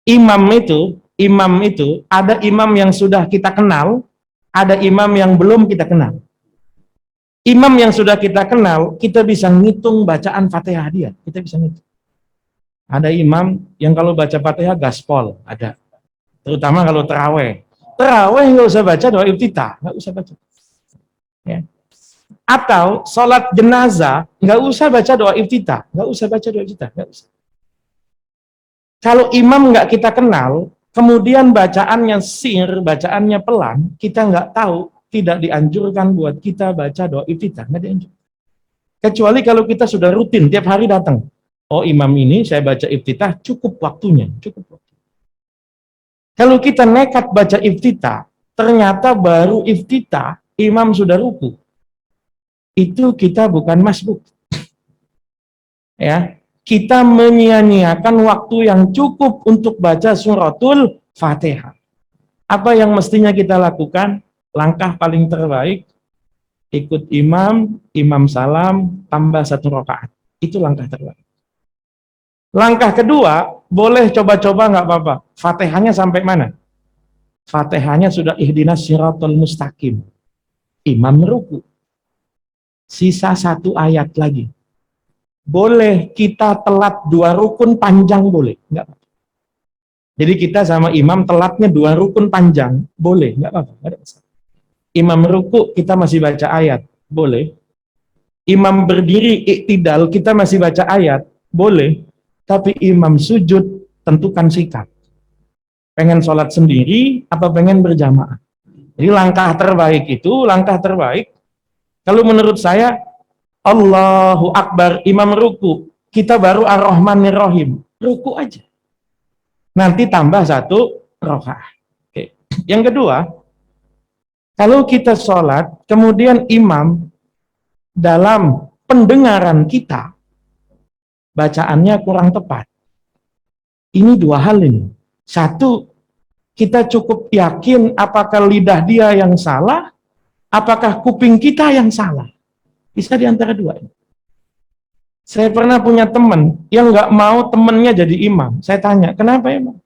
Imam itu ada imam yang sudah kita kenal, ada imam yang belum kita kenal. Imam yang sudah kita kenal, kita bisa ngitung bacaan Fatihah dia, kita bisa ngitung. Ada imam yang kalau baca Fatihah gaspol, ada. Terutama kalau terawih. Terawih nggak usah baca doa iftitah, nggak usah baca. Ya. Atau sholat jenazah, nggak usah baca doa iftitah, nggak usah baca doa iftitah, nggak usah. Kalau imam nggak kita kenal, kemudian bacaannya sir, bacaannya pelan, kita nggak tahu, tidak dianjurkan buat kita baca doa iftitah, nggak dianjurkan. Kecuali kalau kita sudah rutin tiap hari datang. Oh imam ini saya baca iftitah cukup waktunya, cukup waktu. Kalau kita nekat baca iftitah, ternyata baru iftitah imam sudah ruku. Itu kita bukan masbuk. Ya, kita menyia-nyiakan waktu yang cukup untuk baca suratul Fatihah. Apa yang mestinya kita lakukan? Langkah paling terbaik, ikut imam, imam salam, tambah 1 rakaat. Itu langkah terbaik. Langkah kedua, boleh coba-coba nggak apa-apa. Fatihahnya sampai mana? Fatihahnya sudah ihdinas siratal mustaqim. Imam ruku. Sisa 1 ayat lagi. Boleh kita telat 2 rukun panjang, boleh. Nggak apa-apa. Jadi kita sama imam telatnya 2 rukun panjang, boleh. Nggak apa-apa. Nggak ada masalah. Imam ruku, kita masih baca ayat, boleh. Imam berdiri iktidal, kita masih baca ayat, boleh. Tapi imam sujud, tentukan sikap. Pengen sholat sendiri, apa pengen berjamaah? Jadi langkah terbaik, kalau menurut saya, Allahu Akbar, imam ruku, kita baru Ar-Rahmanir-Rahim, ruku aja. Nanti tambah 1 rakaat. Oke. Yang kedua, kalau kita sholat, kemudian imam dalam pendengaran kita, bacaannya kurang tepat. Ini 2 hal ini. 1, kita cukup yakin apakah lidah dia yang salah, apakah kuping kita yang salah. Bisa di antara 2 ini. Saya pernah punya teman yang nggak mau temennya jadi imam. Saya tanya, kenapa emang?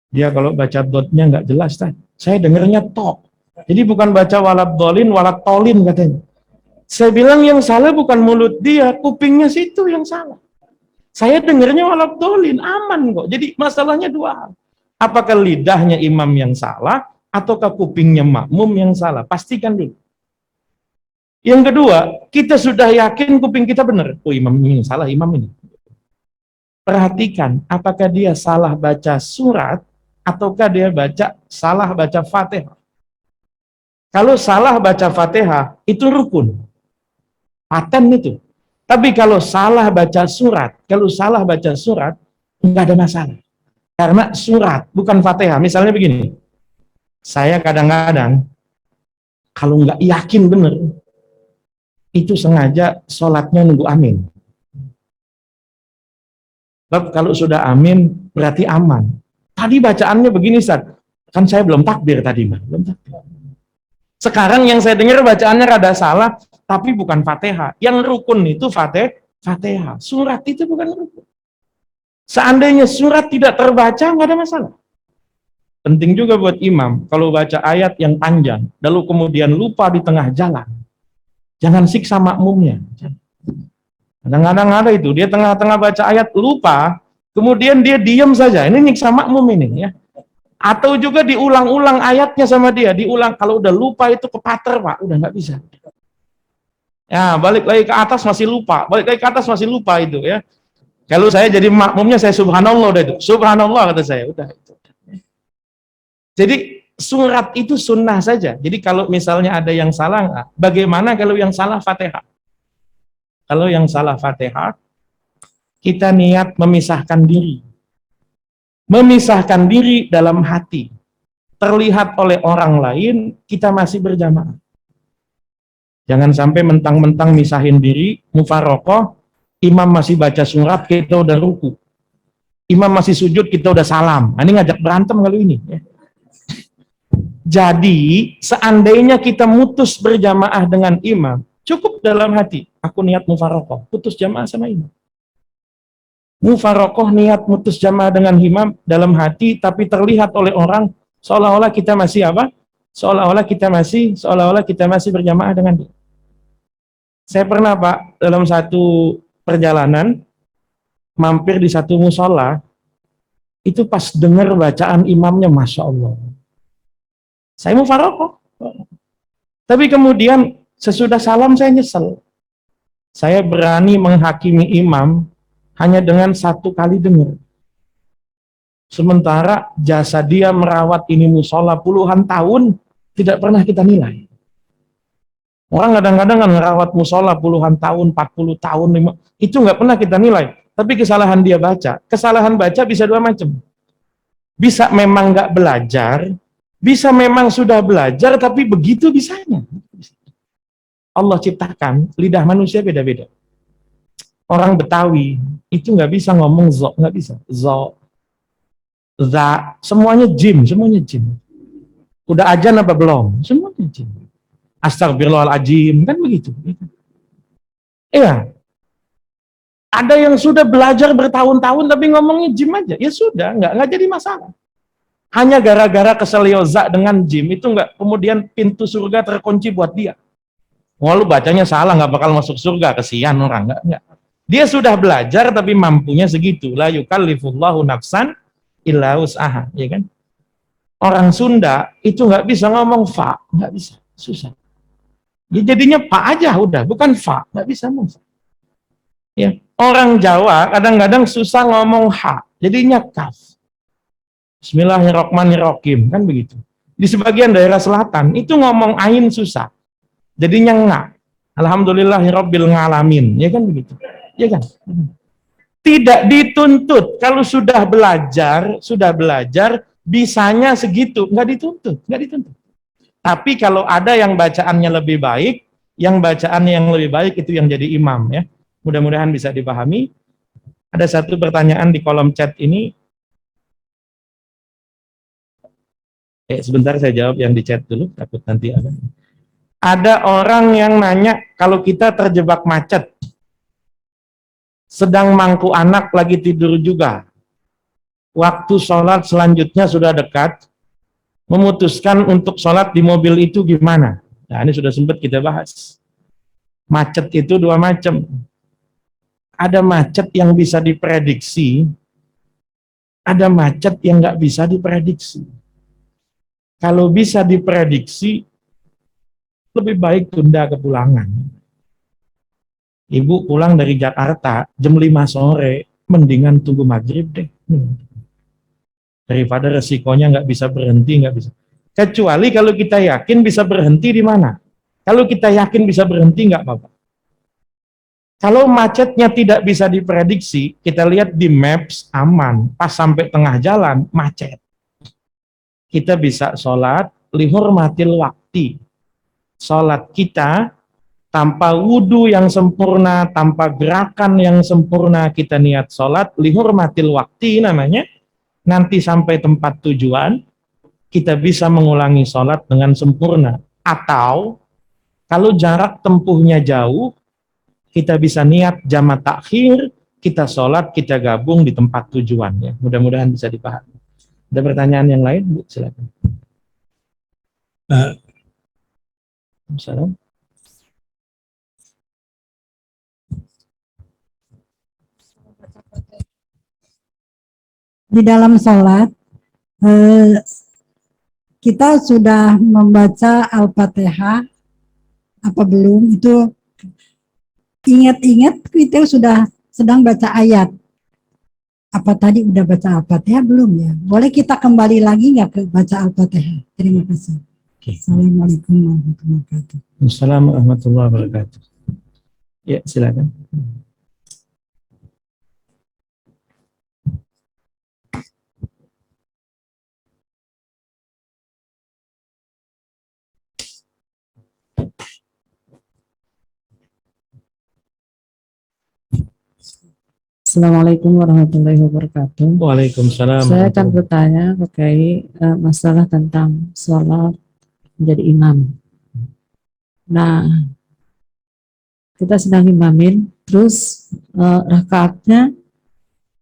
Dia kalau baca dotnya nggak jelas, saya dengernya tok. Jadi bukan baca waladhdallin, waladtolin katanya. Saya bilang yang salah bukan mulut dia, kupingnya situ yang salah. Saya dengernya waladhdallin, aman kok. Jadi masalahnya 2 hal. Apakah lidahnya imam yang salah, ataukah kupingnya makmum yang salah? Pastikan dulu. Yang kedua, kita sudah yakin kuping kita benar. Oh imam ini salah, imam ini. Perhatikan, apakah dia salah baca surat, ataukah dia salah baca Fatihah. Kalau salah baca Fatihah, itu rukun. Paten itu. Tapi kalau salah baca surat, nggak ada masalah. Karena surat, bukan Fatihah. Misalnya begini, saya kadang-kadang, kalau nggak yakin benar, itu sengaja sholatnya nunggu amin. Sebab kalau sudah amin, berarti aman. Tadi bacaannya begini, Ustaz. Kan saya belum takbir tadi, Mbak. Belum takbir. Sekarang yang saya dengar bacaannya rada salah, tapi bukan Fatihah. Yang rukun itu Fatihah. Surat itu bukan rukun. Seandainya surat tidak terbaca, nggak ada masalah. Penting juga buat imam, kalau baca ayat yang panjang, lalu kemudian lupa di tengah jalan, jangan siksa makmumnya. Kadang-kadang ada itu, dia tengah-tengah baca ayat, lupa, kemudian dia diam saja, ini nyiksa makmum ini ya. Atau juga diulang-ulang ayatnya sama dia, diulang, kalau udah lupa itu kepater Pak, udah nggak bisa. Ya, balik lagi ke atas masih lupa, itu ya. Kalau saya jadi makmumnya, saya subhanallah udah itu. Subhanallah kata saya, udah itu. Jadi surat itu sunnah saja. Jadi kalau misalnya ada yang salah, bagaimana kalau yang salah Fatihah? Kalau yang salah Fatihah, kita niat memisahkan diri. Memisahkan diri dalam hati. Terlihat oleh orang lain, kita masih berjamaah. Jangan sampai mentang-mentang misahin diri, mufarokoh, imam masih baca surat, kita udah ruku. Imam masih sujud, kita udah salam. Nah, ini ngajak berantem kalau ini. Jadi, seandainya kita mutus berjamaah dengan imam, cukup dalam hati. Aku niat mufarokoh, putus jamaah sama imam. Mufarokoh niat mutus jamaah dengan imam dalam hati, tapi terlihat oleh orang seolah-olah kita masih apa? Seolah-olah kita masih berjamaah dengan dia. Saya pernah Pak dalam satu perjalanan mampir di satu musola, itu pas dengar bacaan imamnya, masya Allah. Saya mufarokoh, tapi kemudian sesudah salam saya nyesel. Saya berani menghakimi imam hanya dengan satu kali dengar. Sementara jasa dia merawat ini musola puluhan tahun tidak pernah kita nilai. Orang kadang-kadang kan merawat musola puluhan tahun, 40 tahun, itu nggak pernah kita nilai. Tapi kesalahan dia baca. Kesalahan baca bisa dua macam. Bisa memang nggak belajar, bisa memang sudah belajar, tapi begitu bisanya. Allah ciptakan, lidah manusia beda-beda. Orang Betawi, itu nggak bisa ngomong zo, nggak bisa. Zo, za, semuanya jim. Udah ajan apa belum? Semuanya jim. Astagfirullahaladzim, kan begitu. Iya. Ada yang sudah belajar bertahun-tahun tapi ngomongnya jim aja. Ya sudah, nggak jadi masalah. Hanya gara-gara keselioza dengan jim itu nggak kemudian pintu surga terkunci buat dia. Walau bacanya salah nggak bakal masuk surga, kesian orang nggak. Dia sudah belajar tapi mampunya segitu. La yukallifullahu nafsan illa wus'aha, ya kan? Orang Sunda itu nggak bisa ngomong fa, nggak bisa, susah. Ya jadinya pa aja udah, bukan fa, nggak bisa ngomong. Ya, orang Jawa kadang-kadang susah ngomong ha, jadinya kaf. Bismillahirrahmanirrahim, kan begitu. Di sebagian daerah selatan itu ngomong ain susah, jadinya nga. Alhamdulillahirabbil ngalamin, ya kan begitu. Ya kan? Tidak dituntut. Kalau sudah belajar, bisanya segitu, nggak dituntut. Tapi kalau ada yang bacaannya lebih baik, itu yang jadi imam ya. Mudah-mudahan bisa dipahami. Ada satu pertanyaan di kolom chat ini. Sebentar saya jawab yang di chat dulu, takut nanti ada. Ada orang yang nanya, kalau kita terjebak macet, sedang mangku anak lagi tidur juga, waktu sholat selanjutnya sudah dekat, memutuskan untuk sholat di mobil itu gimana? Nah, ini sudah sempat kita bahas. Macet itu dua macam. Ada macet yang bisa diprediksi, ada macet yang nggak bisa diprediksi. Kalau bisa diprediksi, lebih baik tunda kepulangan. Ibu pulang dari Jakarta jam 5 sore, mendingan tunggu maghrib deh. Daripada resikonya nggak bisa berhenti, nggak bisa. Kecuali kalau kita yakin bisa berhenti di mana. Kalau kita yakin bisa berhenti, nggak apa-apa. Kalau macetnya tidak bisa diprediksi, kita lihat di maps aman, pas sampai tengah jalan macet. Kita bisa sholat lihurmatil wakti. Sholat kita tanpa wudhu yang sempurna, tanpa gerakan yang sempurna, kita niat sholat lihurmatil wakti namanya. Nanti sampai tempat tujuan, kita bisa mengulangi sholat dengan sempurna. Atau, kalau jarak tempuhnya jauh, kita bisa niat jamak takhir, kita sholat, kita gabung di tempat tujuannya. Mudah-mudahan bisa dipahami. Ada pertanyaan yang lain? Bu, silakan. Assalamualaikum. Di dalam sholat, kita sudah membaca Al-Fatihah, apa belum? Itu ingat-ingat kita sudah sedang baca ayat. Apa tadi udah baca Al-Fatihah belum ya? Boleh kita kembali lagi nggak ke baca Al-Fatihah? Terima kasih. Oke. Assalamualaikum warahmatullahi wabarakatuh. Assalamualaikum warahmatullahi wabarakatuh. Ya, silakan. Assalamualaikum warahmatullahi wabarakatuh. Waalaikumsalam. Saya akan bertanya terkait masalah tentang sholat menjadi imam. Nah, kita sedang imamin, terus rakaatnya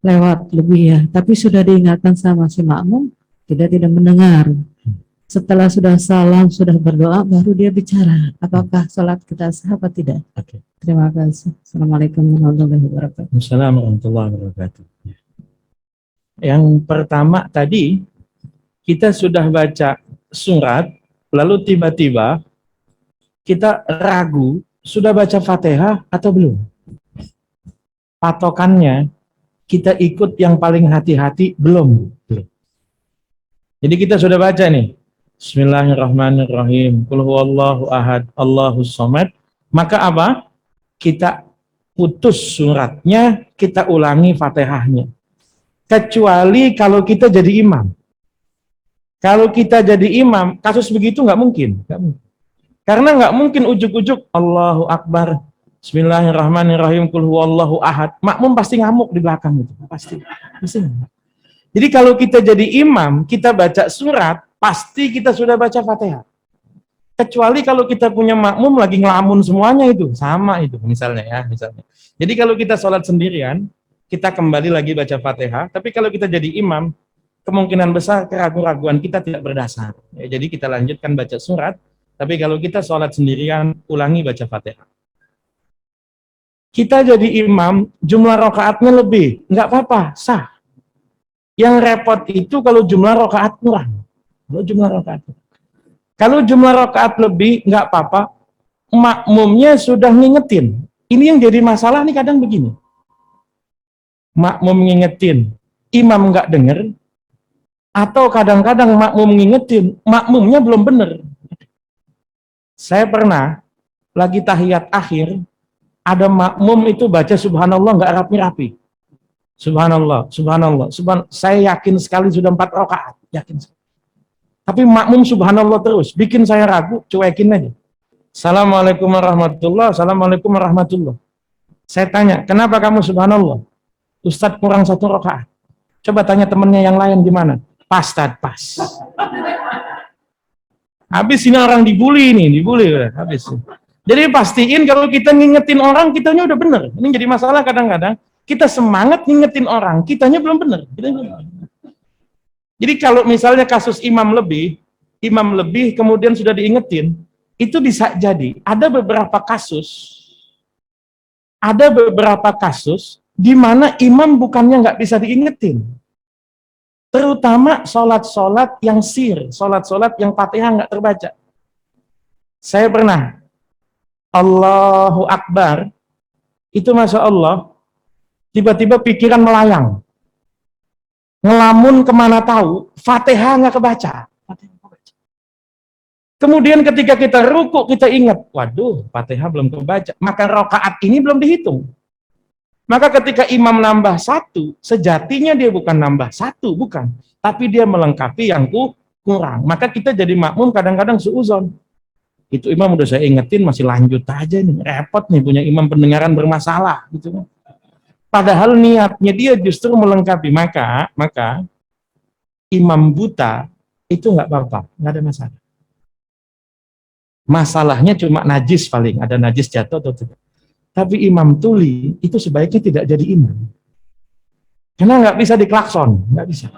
lewat lebih ya, tapi sudah diingatkan sama si makmum, tidak mendengar. Setelah sudah salam, sudah berdoa, baru dia bicara. Apakah sholat kita sah apa tidak? Oke. Terima kasih. Assalamualaikum warahmatullahi wabarakatuh. Assalamualaikum warahmatullahi wabarakatuh. Yang pertama tadi, kita sudah baca surat, lalu tiba-tiba kita ragu, sudah baca Fatihah atau belum? Patokannya, kita ikut yang paling hati-hati, belum. Jadi kita sudah baca nih, Bismillahirrahmanirrahim, Qul huwallahu ahad, Allahus somad. Maka apa? Kita putus suratnya, kita ulangi Fatihahnya. Kecuali kalau kita jadi imam. Kalau kita jadi imam, kasus begitu nggak mungkin. Karena nggak mungkin ujuk-ujuk Allahu Akbar, Bismillahirrahmanirrahim, Qul huwallahu ahad. Makmum pasti ngamuk di belakang itu. Pasti. Jadi kalau kita jadi imam, kita baca surat, pasti kita sudah baca Fatihah. Kecuali kalau kita punya makmum lagi ngelamun semuanya itu, sama itu misalnya ya, misalnya. Jadi kalau kita sholat sendirian, kita kembali lagi baca Fatihah, tapi kalau kita jadi imam, kemungkinan besar keraguan-raguan kita tidak berdasar. Ya, jadi kita lanjutkan baca surat, tapi kalau kita sholat sendirian, ulangi baca Fatihah. Kita jadi imam, jumlah rakaatnya lebih, nggak apa-apa, sah. Yang repot itu kalau jumlah rakaat kurang. Kalau jumlah rakaat lebih, nggak apa-apa, makmumnya sudah ngingetin. Ini yang jadi masalah nih kadang begini. Makmum ngingetin, imam nggak denger, atau kadang-kadang makmum ngingetin, makmumnya belum bener. Saya pernah lagi tahiyat akhir, ada makmum itu baca subhanallah nggak rapi-rapi. Subhanallah. Saya yakin sekali sudah 4 rakaat, yakin sekali. Tapi makmum subhanallah terus, bikin saya ragu, cuekin aja. Assalamualaikum warahmatullahi wabarakatuh. Assalamualaikum warahmatullahi. Saya tanya, kenapa kamu subhanallah? Ustadz kurang 1 rakaat. Coba tanya temennya yang lain gimana? Pas, Tad, pas. Habis ini orang dibully udah habis. Jadi pastiin kalau kita ngingetin orang, kitanya udah bener. Ini jadi masalah kadang-kadang, kita semangat ngingetin orang, kitanya belum bener. Jadi kalau misalnya kasus imam lebih kemudian sudah diingetin, itu bisa jadi ada beberapa kasus di mana imam bukannya nggak bisa diingetin. Terutama sholat-sholat yang sholat-sholat yang Fatihah nggak terbaca. Saya pernah Allahu Akbar, itu Masya Allah, tiba-tiba pikiran melayang. Ngelamun kemana tahu, Fatihah nggak kebaca. Kemudian ketika kita ruku, kita ingat, waduh, Fatihah belum kebaca. Maka rakaat ini belum dihitung. Maka ketika imam nambah 1, sejatinya dia bukan nambah 1, bukan. Tapi dia melengkapi yang kurang. Maka kita jadi makmum kadang-kadang suuzon. Itu imam udah saya ingetin, masih lanjut aja nih. Repot nih, punya imam pendengaran bermasalah. Gitu. Padahal niatnya dia justru melengkapi. Maka imam buta itu nggak apa-apa, nggak ada masalah. Masalahnya cuma najis paling, ada najis jatuh atau tidak. Tapi imam tuli itu sebaiknya tidak jadi imam. Karena nggak bisa diklakson, nggak bisa.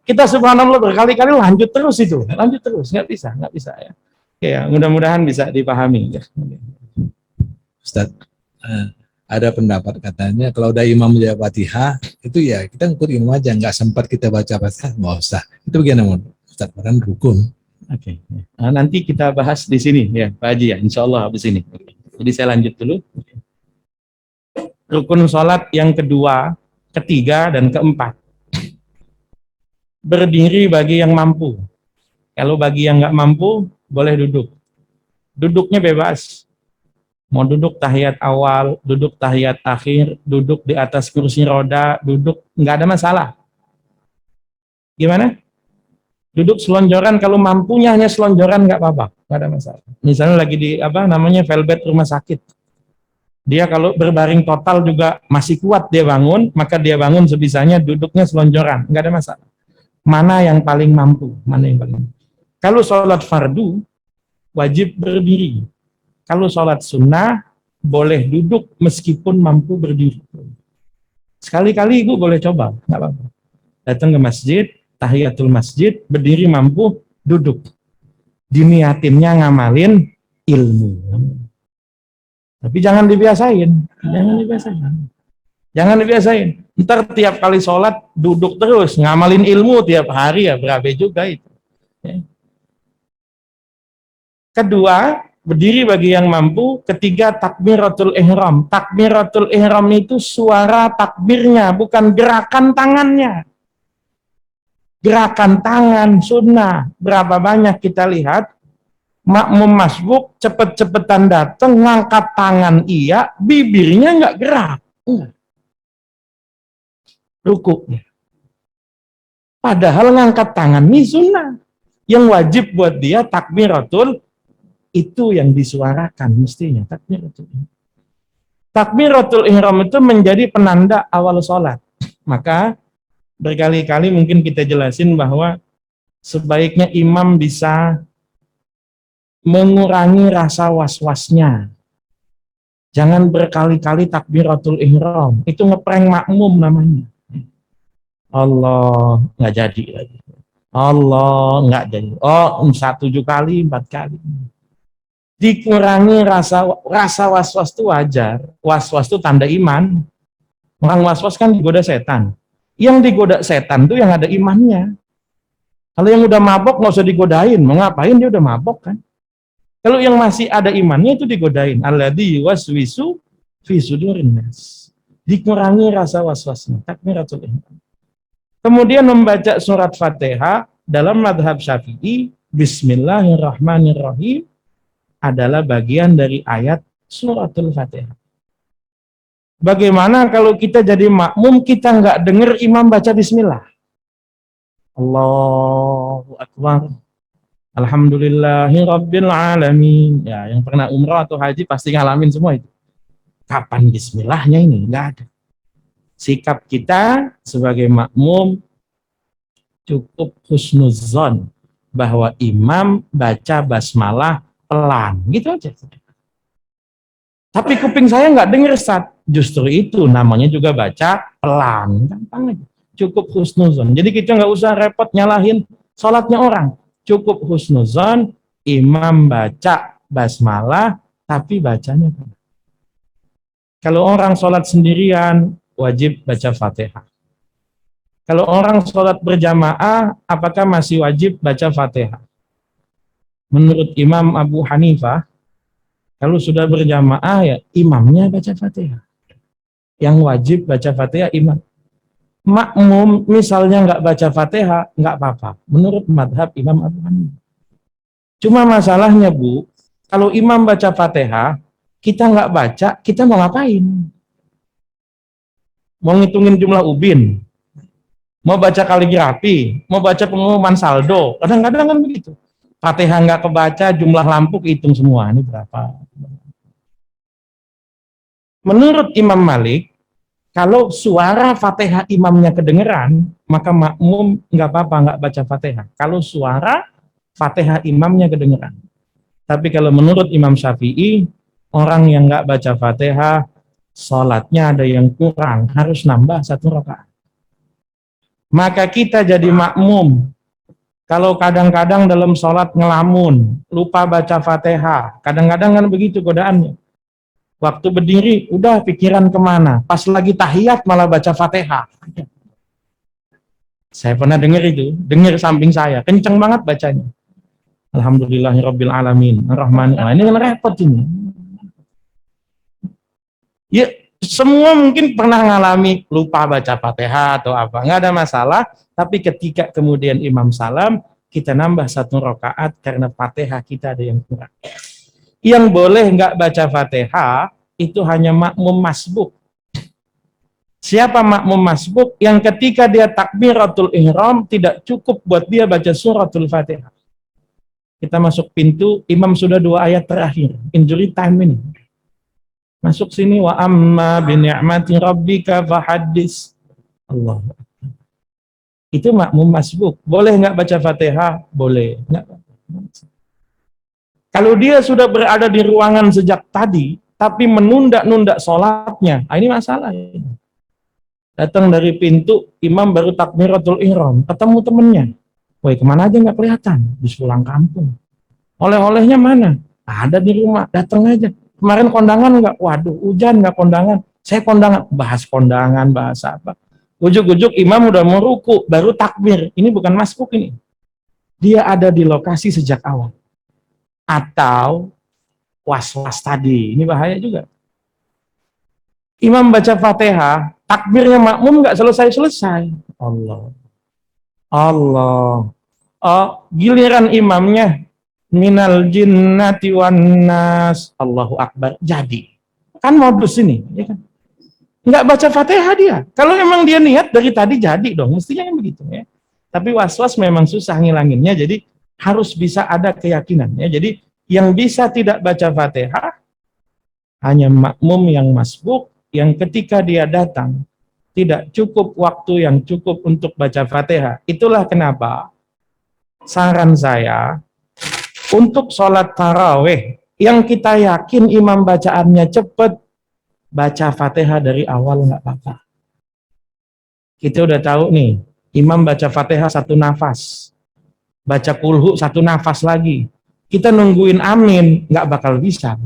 Kita subhanallah berkali-kali lanjut terus, nggak bisa ya. Ya, mudah-mudahan bisa dipahami. Ustaz, ada pendapat katanya kalau udah imam baca Fatihah itu ya kita ngikut imam aja, nggak sempat kita baca Fatihah nggak usah. Itu bagaimana Ustaz? Kan rukun. Oke. Nah, nanti kita bahas di sini ya Pak Haji ya, insya Allah habis ini. Jadi saya lanjut dulu. Rukun sholat yang kedua ketiga, dan keempat. Berdiri bagi yang mampu. Kalau bagi yang nggak mampu, boleh duduk. Duduknya bebas. Mau duduk tahiyat awal, duduk tahiyat akhir, duduk di atas kursi roda, duduk, nggak ada masalah. Gimana? Duduk selonjoran, kalau mampunya hanya selonjoran nggak apa-apa, nggak ada masalah. Misalnya lagi di velbet rumah sakit. Dia kalau berbaring total juga masih kuat dia bangun, maka dia bangun sebisanya, duduknya selonjoran, nggak ada masalah. Mana yang paling mampu? Mana yang paling mampu? Kalau sholat fardu, wajib berdiri. Kalau sholat sunnah, boleh duduk meskipun mampu berdiri. Sekali-kali ibu boleh coba, nggak apa-apa. Datang ke masjid, tahiyatul masjid, berdiri mampu, duduk. Diniatinnya ngamalin ilmu. Tapi jangan dibiasain, jangan dibiasain. Ntar tiap kali sholat duduk terus, ngamalin ilmu tiap hari ya berapa juga itu. Ya. Kedua, berdiri bagi yang mampu. Ketiga, takbiratul ihram. Takbiratul ihram itu suara takbirnya, bukan gerakan tangannya. Gerakan tangan sunnah. Berapa banyak kita lihat makmum masbuk cepet-cepetan datang, ngangkat tangan iya, bibirnya nggak gerak. Rukuknya. Padahal ngangkat tangan ini sunnah. Yang wajib buat dia takbiratul, itu yang disuarakan mestinya. Takbiratul ihram itu menjadi penanda awal sholat. Maka berkali-kali mungkin kita jelasin bahwa sebaiknya imam bisa mengurangi rasa was-wasnya. Jangan berkali-kali takbiratul ihram. Itu ngeprank makmum namanya. Allah, nggak jadi lagi. Allah, nggak jadi. Oh, 7 kali, 4 kali. Dikurangi rasa was-was itu wajar. Was-was itu tanda iman. Orang was-was kan digoda setan. Yang digoda setan itu yang ada imannya. Kalau yang udah mabok nggak usah digodain. Mau ngapain, dia udah mabok kan. Kalau yang masih ada imannya itu digodain. Alladzi yuwaswisu fi sudurin nas. Dikurangi rasa was-wasnya. Takbiratul ihram. Kemudian membaca surat Fatihah dalam madhab Syafi'i, Bismillahirrahmanirrahim adalah bagian dari ayat suratul Fatihah. Bagaimana kalau kita jadi makmum, kita nggak dengar imam baca Bismillah? Allahu Akbar. Alhamdulillahirabbil alamin. Ya, yang pernah umrah atau haji pasti ngalamin semua itu. Kapan bismillahnya ini? Enggak ada. Sikap kita sebagai makmum cukup husnuzon bahwa imam baca basmalah pelan, gitu aja. Tapi kuping saya nggak dengar, Ustaz. Justru itu namanya juga baca pelan, gampang aja. Cukup husnuzon. Jadi kita nggak usah repot nyalahin sholatnya orang. Cukup husnuzon, imam baca basmalah, tapi bacanya pelan. Kalau orang sholat sendirian, wajib baca Fatihah. Kalau orang sholat berjamaah, apakah masih wajib baca Fatihah? Menurut Imam Abu Hanifah, kalau sudah berjamaah ya imamnya baca Fatihah. Yang wajib baca Fatihah imam. Makmum misalnya nggak baca Fatihah, nggak apa-apa. Menurut madhab Imam Abu Hanifah. Cuma masalahnya Bu, kalau imam baca Fatihah, kita nggak baca, kita mau ngapain? Mau ngitungin jumlah ubin, mau baca kaligrafi, mau baca pengumuman saldo, kadang-kadang kan begitu. Fatihah nggak kebaca, jumlah lampu kehitung semua, ini berapa? Menurut Imam Malik, kalau suara Fatihah imamnya kedengeran, maka makmum nggak apa-apa nggak baca Fatihah. Kalau suara Fatihah imamnya kedengeran. Tapi kalau menurut Imam Syafi'i, orang yang nggak baca Fatihah, sholatnya ada yang kurang, harus nambah 1 rakaat. Maka kita jadi makmum. Kalau kadang-kadang dalam sholat ngelamun, lupa baca Fatihah, kadang-kadang kan begitu godaannya. Waktu berdiri, udah pikiran kemana? Pas lagi tahiyat malah baca Fatihah. Saya pernah dengar itu, dengar samping saya, kenceng banget bacanya. Alhamdulillahirabbil alamin, Ar-Rahman. Nah, ini kan repot ini. Ya, Semua mungkin pernah ngalami lupa baca Fatihah atau apa, nggak ada masalah. Tapi ketika kemudian imam salam, kita nambah 1 rakaat karena Fatihah kita ada yang kurang. Yang boleh nggak baca Fatihah itu hanya makmum masbuk. Siapa makmum masbuk? Yang ketika dia takbiratul ihram tidak cukup buat dia baca suratul Fatihah. Kita masuk pintu, imam sudah 2 ayat terakhir, injury time ini. Masuk sini, wa amma bi ni'mati rabbika fahaddis. Allah. Itu makmum masbuk. Boleh nggak baca Fatihah? Boleh. Nggak. Kalau dia sudah berada di ruangan sejak tadi, tapi menunda-nunda sholatnya, ini masalah. Datang dari pintu, imam baru takbiratul ihram, ketemu temennya. Woi, kemana aja nggak kelihatan? Habis pulang kampung. Oleh-olehnya mana? Ada di rumah, datang aja. Kemarin kondangan nggak? Waduh, hujan nggak kondangan. Saya kondangan, bahas kondangan, bahas apa. Ujuk-ujuk imam udah mau ruku, baru takbir. Ini bukan masbuk ini. Dia ada di lokasi sejak awal. Atau was-was tadi, ini bahaya juga. Imam baca Fatihah, takbirnya makmum nggak selesai-selesai. Allah. Oh, giliran imamnya minal jinnati wan nas, Allahu akbar, jadi kan modus ini, ya kan? Nggak baca Fatihah dia. Kalau memang dia niat dari tadi jadi dong, mestinya kan begitu ya. Tapi was-was memang susah ngilanginnya, jadi harus bisa ada keyakinan ya. Jadi yang bisa tidak baca Fatihah hanya makmum yang masbuk, yang ketika dia datang tidak cukup waktu yang cukup untuk baca Fatihah. Itulah kenapa saran saya, untuk sholat tarawih yang kita yakin imam bacaannya cepat, baca Fatihah dari awal nggak apa-apa. Kita udah tahu nih, imam baca Fatihah 1 nafas, baca kulhu 1 nafas lagi. Kita nungguin amin, nggak bakal bisa.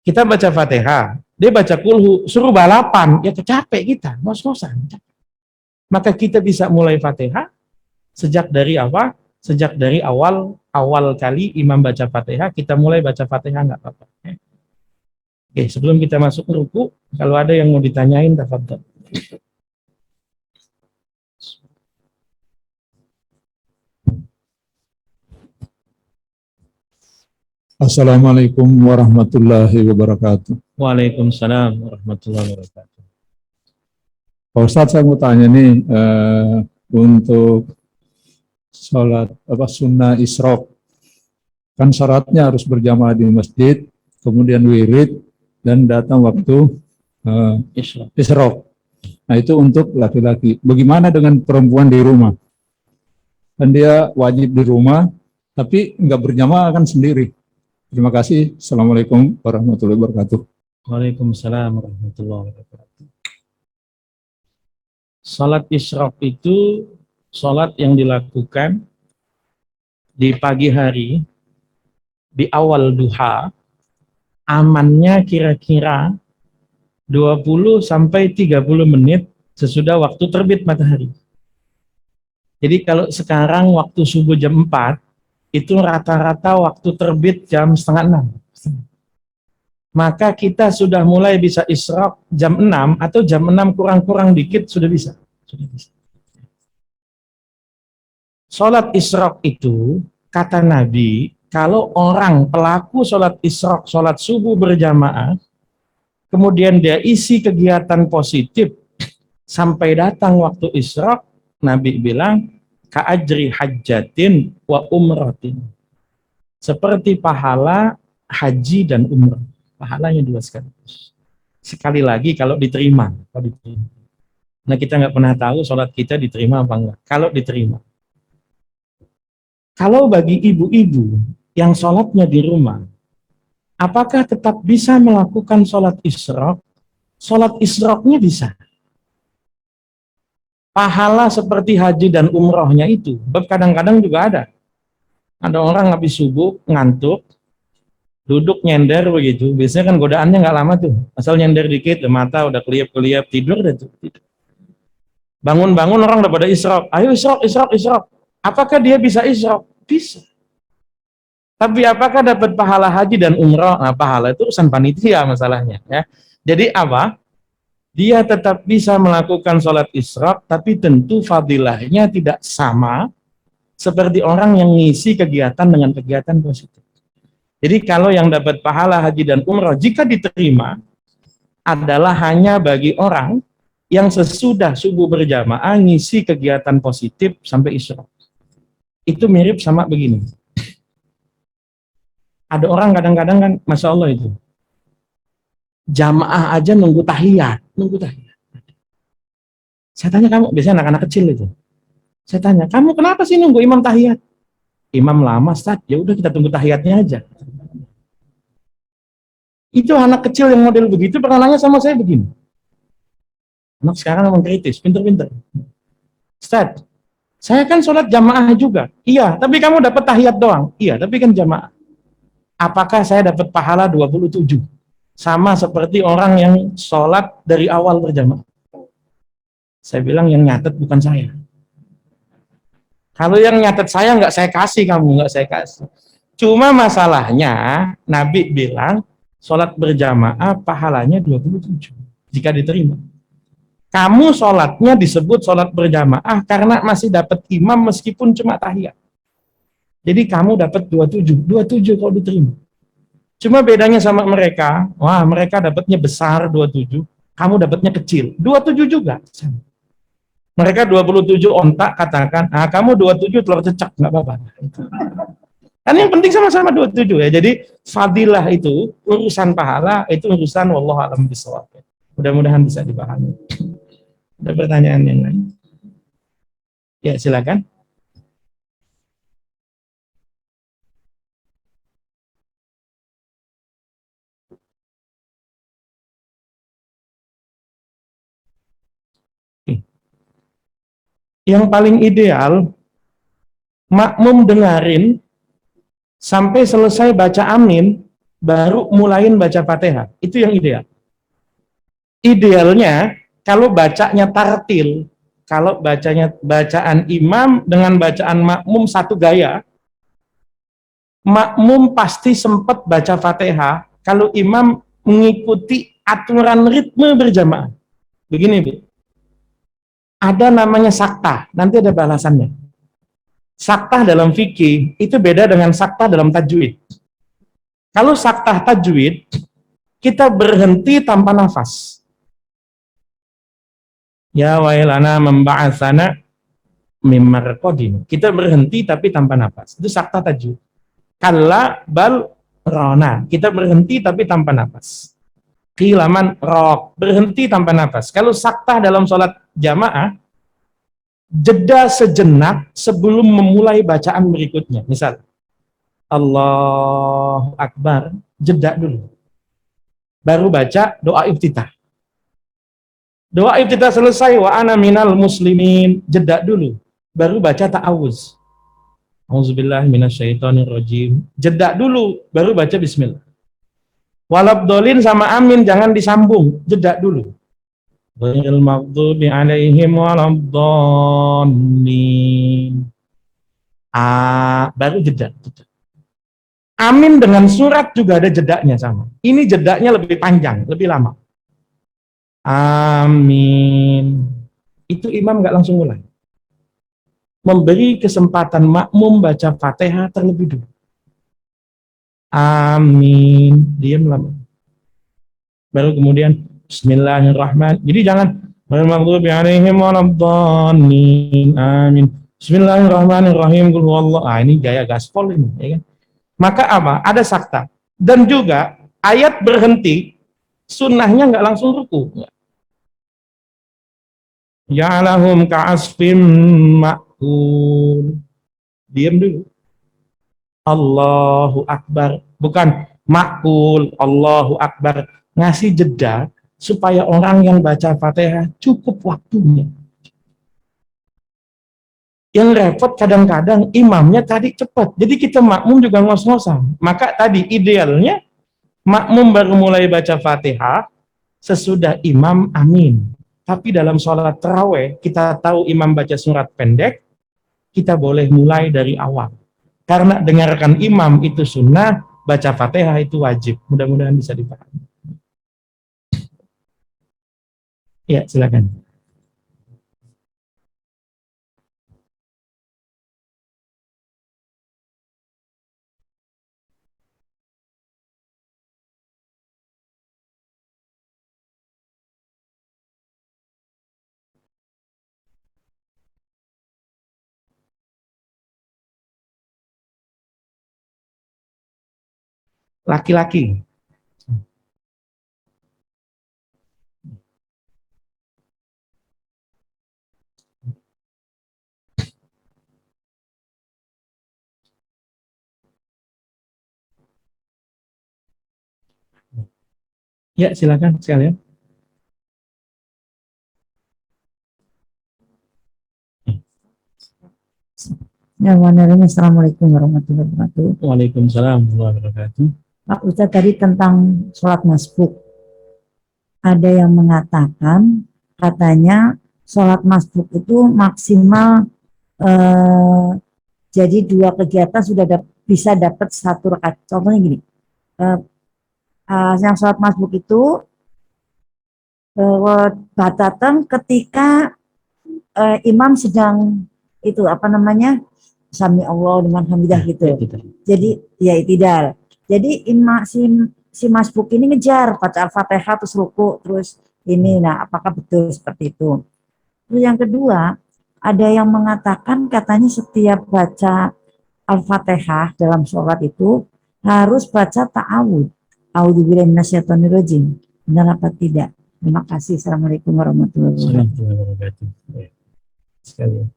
Kita baca Fatihah, dia baca kulhu, suruh balapan, ya capek kita, ngos-ngosan. Maka kita bisa mulai Fatihah sejak dari apa? Sejak dari awal kali imam baca Fatihah, kita mulai baca Fatihah nggak apa-apa. Oke, sebelum kita masuk ke ruku, kalau ada yang mau ditanyain, tafadhol. Assalamualaikum warahmatullahi wabarakatuh. Waalaikumsalam warahmatullahi wabarakatuh. Pak Ustadz, saya mau tanya nih, untuk sholat sunnah isyraq, kan syaratnya harus berjamaah di masjid, kemudian wirid, dan datang waktu isyraq. Nah, itu untuk laki-laki. Bagaimana dengan perempuan di rumah? Kan dia wajib di rumah, tapi nggak berjamaah kan sendiri. Terima kasih. Assalamualaikum warahmatullahi wabarakatuh. Waalaikumsalam warahmatullahi wabarakatuh. Salat isyraq itu salat yang dilakukan di pagi hari, di awal duha, amannya kira-kira 20 sampai 30 menit sesudah waktu terbit matahari. Jadi kalau sekarang waktu subuh jam 4, itu rata-rata waktu terbit jam 5:30. Maka kita sudah mulai bisa isyraq jam 6 atau jam 6 kurang-kurang dikit sudah bisa. Sholat isyraq itu, kata Nabi, kalau orang pelaku sholat isyraq, sholat subuh berjamaah, kemudian dia isi kegiatan positif sampai datang waktu isyraq, Nabi bilang, ka'ajri hajjatin wa umratin. Seperti pahala haji dan umrah. Pahalanya 2 sekaligus. Sekali lagi kalau diterima. Nah, kita nggak pernah tahu sholat kita diterima apa enggak. Kalau diterima. Kalau bagi ibu-ibu yang sholatnya di rumah, apakah tetap bisa melakukan sholat isyraq? Sholat isyraqnya bisa. Pahala seperti haji dan umrohnya itu, kadang-kadang juga ada. Ada orang habis subuh, ngantuk, duduk nyender begitu. Biasanya kan godaannya nggak lama tuh. Asal nyender dikit, mata udah kelihap-kelihap, tidur deh tuh. Bangun-bangun orang udah pada isyraq. Ayo isyraq. Apakah dia bisa isyraq? Bisa. Tapi apakah dapat pahala haji dan umroh? Nah, pahala itu urusan panitia masalahnya. Ya. Jadi apa? Dia tetap bisa melakukan sholat isyraq, tapi tentu fadilahnya tidak sama seperti orang yang ngisi kegiatan dengan kegiatan positif. Jadi kalau yang dapat pahala haji dan umroh jika diterima adalah hanya bagi orang yang sesudah subuh berjamaah ngisi kegiatan positif sampai isyraq. Itu mirip sama begini. Ada orang kadang-kadang kan, Masya Allah itu, jamaah aja nunggu tahiyat. Saya tanya kamu, biasanya anak-anak kecil itu. Saya tanya, kamu kenapa sih nunggu imam tahiyat? Imam lama, Ustaz. Ya udah kita tunggu tahiyatnya aja. Itu anak kecil yang model begitu pernah nanya sama saya begini. Anak sekarang memang kritis, pinter-pinter. Ustaz, saya kan sholat jamaah juga. Iya, tapi kamu dapat tahiyat doang. Iya, tapi kan jamaah. Apakah saya dapat pahala 27? Sama seperti orang yang sholat dari awal berjamaah. Saya bilang yang nyatet bukan saya. Kalau yang nyatet saya nggak saya kasih kamu, nggak saya kasih. Cuma masalahnya Nabi bilang sholat berjamaah pahalanya 27 jika diterima. Kamu sholatnya disebut sholat berjamaah karena masih dapat imam meskipun cuma tahiyat. Jadi kamu dapat 27 kalau diterima. Cuma bedanya sama mereka, wah mereka dapatnya besar 27, kamu dapatnya kecil, 27 juga. Mereka 27 ontak katakan, kamu 27 telur cecak, nggak apa-apa. Kan yang penting sama-sama 27 ya. Jadi fadilah itu, urusan pahala, itu urusan wallahu a'lam bishawab. Mudah-mudahan bisa dipahami. Ada pertanyaan yang lain? Ya silakan. Yang paling ideal makmum dengarin sampai selesai baca amin baru mulain baca Fatihah. Itu yang ideal. Idealnya kalau bacanya tartil, kalau bacaan imam dengan bacaan makmum satu gaya, makmum pasti sempat baca Fatihah kalau imam mengikuti aturan ritme berjamaah. Begini, Bu. Ada namanya saktah, nanti ada balasannya. Saktah dalam fikih itu beda dengan saktah dalam tajwid. Kalau saktah tajwid, kita berhenti tanpa nafas. Ya wailana memba'atsana mimmarqadin. Kita berhenti tapi tanpa nafas. Itu saktah tajwid. Kalla bal rona. Kita berhenti tapi tanpa nafas. Qilaman rok. Berhenti tanpa nafas. Kalau saktah dalam sholat jamaah, jeda sejenak sebelum memulai bacaan berikutnya. Misal, Allahu Akbar, jeda dulu. Baru baca doa iftitah. Doa iftitah selesai, wa ana minal muslimin, jeda dulu. Baru baca ta'awuz. Auzubillahi minasyaitonirrajim. Jeda dulu, baru baca bismillah. Walabdolin sama amin jangan disambung, jeda dulu. Ghairil maghdubi alaihim waladdallin. Baru jeda. Amin dengan surat juga ada jedanya sama. Ini jedanya lebih panjang, lebih lama. Amin. Itu imam nggak langsung mulai. Memberi kesempatan makmum baca Fatihah terlebih dulu. Amin. Diam lama. Baru kemudian Bismillahirrahmanirrahim. Jadi jangan Al-maghdubi alaihim waladdallin. Amin. Bismillahirrahmanirrahim. Qul huwallahu. Ini gaya gaspol ini, ya kan? Maka apa? Ada sakta. Dan juga ayat berhenti, sunnahnya nggak langsung ruku. Ya'lahum ka'asfim ma'kul. Diam dulu. Allahu Akbar. Bukan ma'kul, Allahu Akbar. Ngasih jeda supaya orang yang baca Fatihah cukup waktunya. Yang repot kadang-kadang imamnya tadi cepat. Jadi kita makmum juga ngos-ngosan. Maka tadi idealnya makmum baru mulai baca Fatihah sesudah imam amin. Tapi dalam sholat tarawih kita tahu imam baca surat pendek, kita boleh mulai dari awal. Karena dengarkan imam itu sunnah, baca Fatihah itu wajib. Mudah-mudahan bisa dipahami. Ya, silakan. Laki-laki. Ya, silakan sekalian. Ya, Assalamualaikum warahmatullahi wabarakatuh. Waalaikumsalam warahmatullahi wabarakatuh. Pak Ustadz, tadi tentang sholat masbuk. Ada yang mengatakan, katanya sholat masbuk itu maksimal jadi 2 kegiatan sudah bisa dapat 1 rakaat. Contohnya gini, yang sholat masbuk itu batatan ketika imam sedang itu apa namanya, sami Allah liman hamidah gitu. Jadi ya itidal. Jadi si masbuk ini ngejar baca Al-Fatihah terus ruku terus ini. Nah, apakah betul seperti itu? Terus yang kedua, ada yang mengatakan katanya setiap baca Al-Fatihah dalam sholat itu harus baca ta'awud. A'udzubillahi minasyaitonirrajim. Benar apa tidak? Terima kasih. Assalamualaikum warahmatullahi wabarakatuh. Sekali.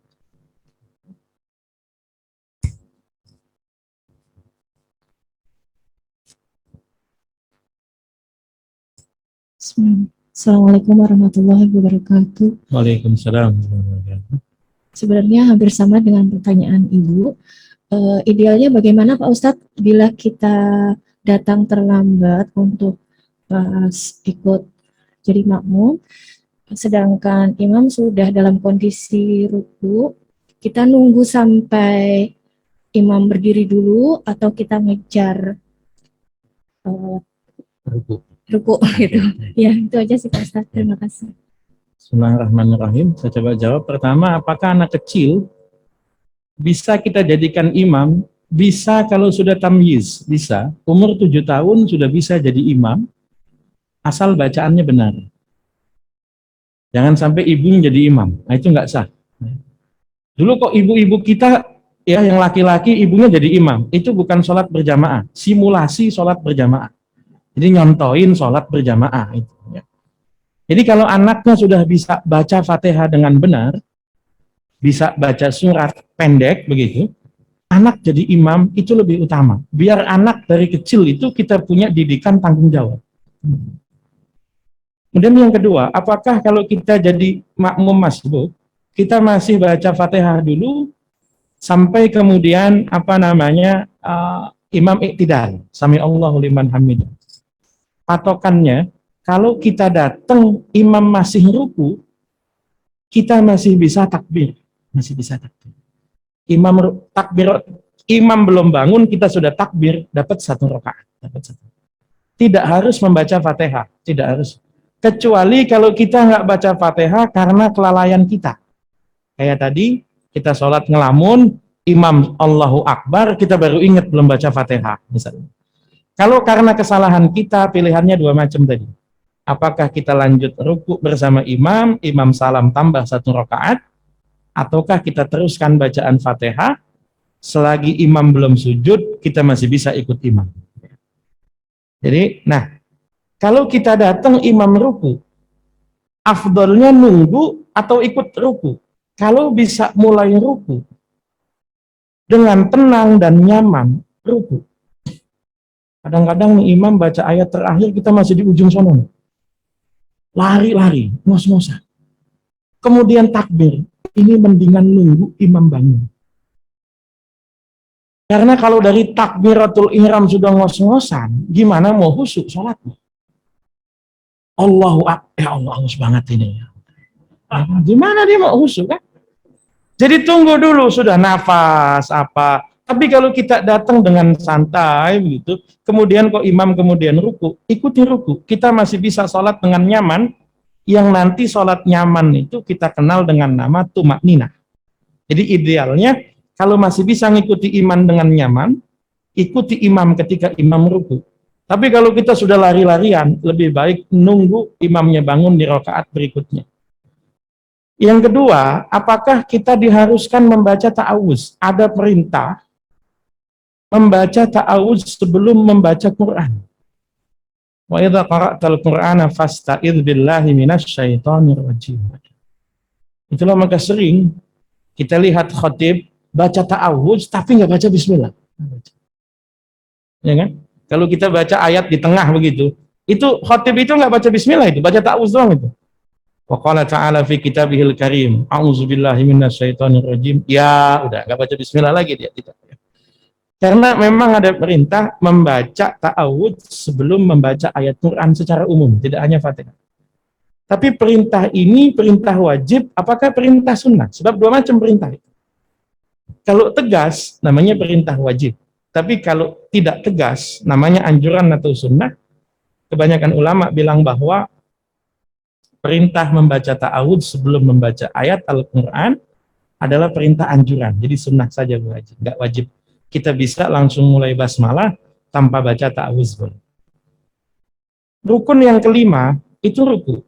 Assalamualaikum warahmatullahi wabarakatuh. Waalaikumsalam warahmatullahi wabarakatuh. Sebenarnya hampir sama dengan pertanyaan Ibu. Idealnya bagaimana Pak Ustadz bila kita datang terlambat untuk ikut jadi makmum, sedangkan imam sudah dalam kondisi ruku, kita nunggu sampai imam berdiri dulu atau kita ngejar ruku gitu. Ya, itu aja sih Pak Ustadz. Terima kasih. Bismillahirrahmanirrahim. Saya coba jawab. Pertama, apakah anak kecil bisa kita jadikan imam? Bisa kalau sudah tamyiz, bisa. Umur 7 tahun sudah bisa jadi imam, asal bacaannya benar. Jangan sampai ibunya jadi imam. Nah, itu nggak sah. Dulu kok ibu-ibu kita, ya yang laki-laki ibunya jadi imam. Itu bukan sholat berjamaah, simulasi sholat berjamaah. Jadi nyontoin sholat berjamaah itu. Ya. Jadi kalau anaknya sudah bisa baca Fatihah dengan benar, bisa baca surat pendek begitu, anak jadi imam itu lebih utama. Biar anak dari kecil itu kita punya didikan tanggung jawab. Kemudian yang kedua, apakah kalau kita jadi makmum masbuk, kita masih baca Fatihah dulu sampai kemudian imam iktidal, sami Allahu liman hamidah. Patokannya, kalau kita datang imam masih ruku, kita masih bisa takbir, Imam belum bangun, kita sudah takbir, dapat 1 rakaat, Tidak harus membaca Fatihah, tidak harus. Kecuali kalau kita nggak baca Fatihah karena kelalaian kita. Kayak tadi kita sholat ngelamun, imam Allahu Akbar, kita baru ingat belum baca Fatihah, misalnya. Kalau karena kesalahan kita, pilihannya 2 macam tadi. Apakah kita lanjut ruku bersama imam, imam salam tambah 1 rakaat, ataukah kita teruskan bacaan Fatihah, selagi imam belum sujud, kita masih bisa ikut imam. Jadi, nah, kalau kita datang imam ruku, afdolnya nunggu atau ikut ruku. Kalau bisa mulai ruku dengan tenang dan nyaman, ruku. Kadang-kadang imam baca ayat terakhir, kita masih di ujung sana. Lari-lari, ngos-ngosan. Kemudian takbir. Ini mendingan nunggu imam bangun. Karena kalau dari takbiratul ihram sudah ngos-ngosan, gimana mau khusyuk sholatnya? Allahu Akbar, ya Allah, haus banget ini. Gimana dia mau khusyuk kan? Jadi tunggu dulu, sudah nafas apa. Tapi kalau kita datang dengan santai begitu, kemudian kok imam kemudian ruku, ikuti ruku. Kita masih bisa sholat dengan nyaman, yang nanti sholat nyaman itu kita kenal dengan nama tumakninah. Jadi idealnya kalau masih bisa ngikuti imam dengan nyaman, ikuti imam ketika imam ruku. Tapi kalau kita sudah lari-larian, lebih baik nunggu imamnya bangun di rakaat berikutnya. Yang kedua, apakah kita diharuskan membaca ta'awuz? Ada perintah membaca ta'awuz sebelum membaca Quran. Wa idza qara'tal Qur'ana fasta'idz billahi minasyaitonir rajim. Itulah maka sering kita lihat khatib baca ta'awuz tapi nggak baca bismillah. Ya kan? Kalau kita baca ayat di tengah begitu, itu khatib itu nggak baca bismillah, itu baca ta'awuz doang itu. Wa qala ta'ala fi kitabihil karim, a'udzubillahi minasyaitonir rajim. Ya, udah nggak baca bismillah lagi dia tidak. Karena memang ada perintah membaca ta'awudz sebelum membaca ayat Quran secara umum, tidak hanya Fatihah. Tapi perintah ini perintah wajib, apakah perintah sunnah? Sebab dua macam perintah itu. Kalau tegas, namanya perintah wajib. Tapi kalau tidak tegas, namanya anjuran atau sunnah. Kebanyakan ulama bilang bahwa perintah membaca ta'awudz sebelum membaca ayat Al-Quran adalah perintah anjuran. Jadi sunnah saja wajib, nggak wajib. Kita bisa langsung mulai basmalah tanpa baca ta'awuz. Rukun yang kelima itu ruku.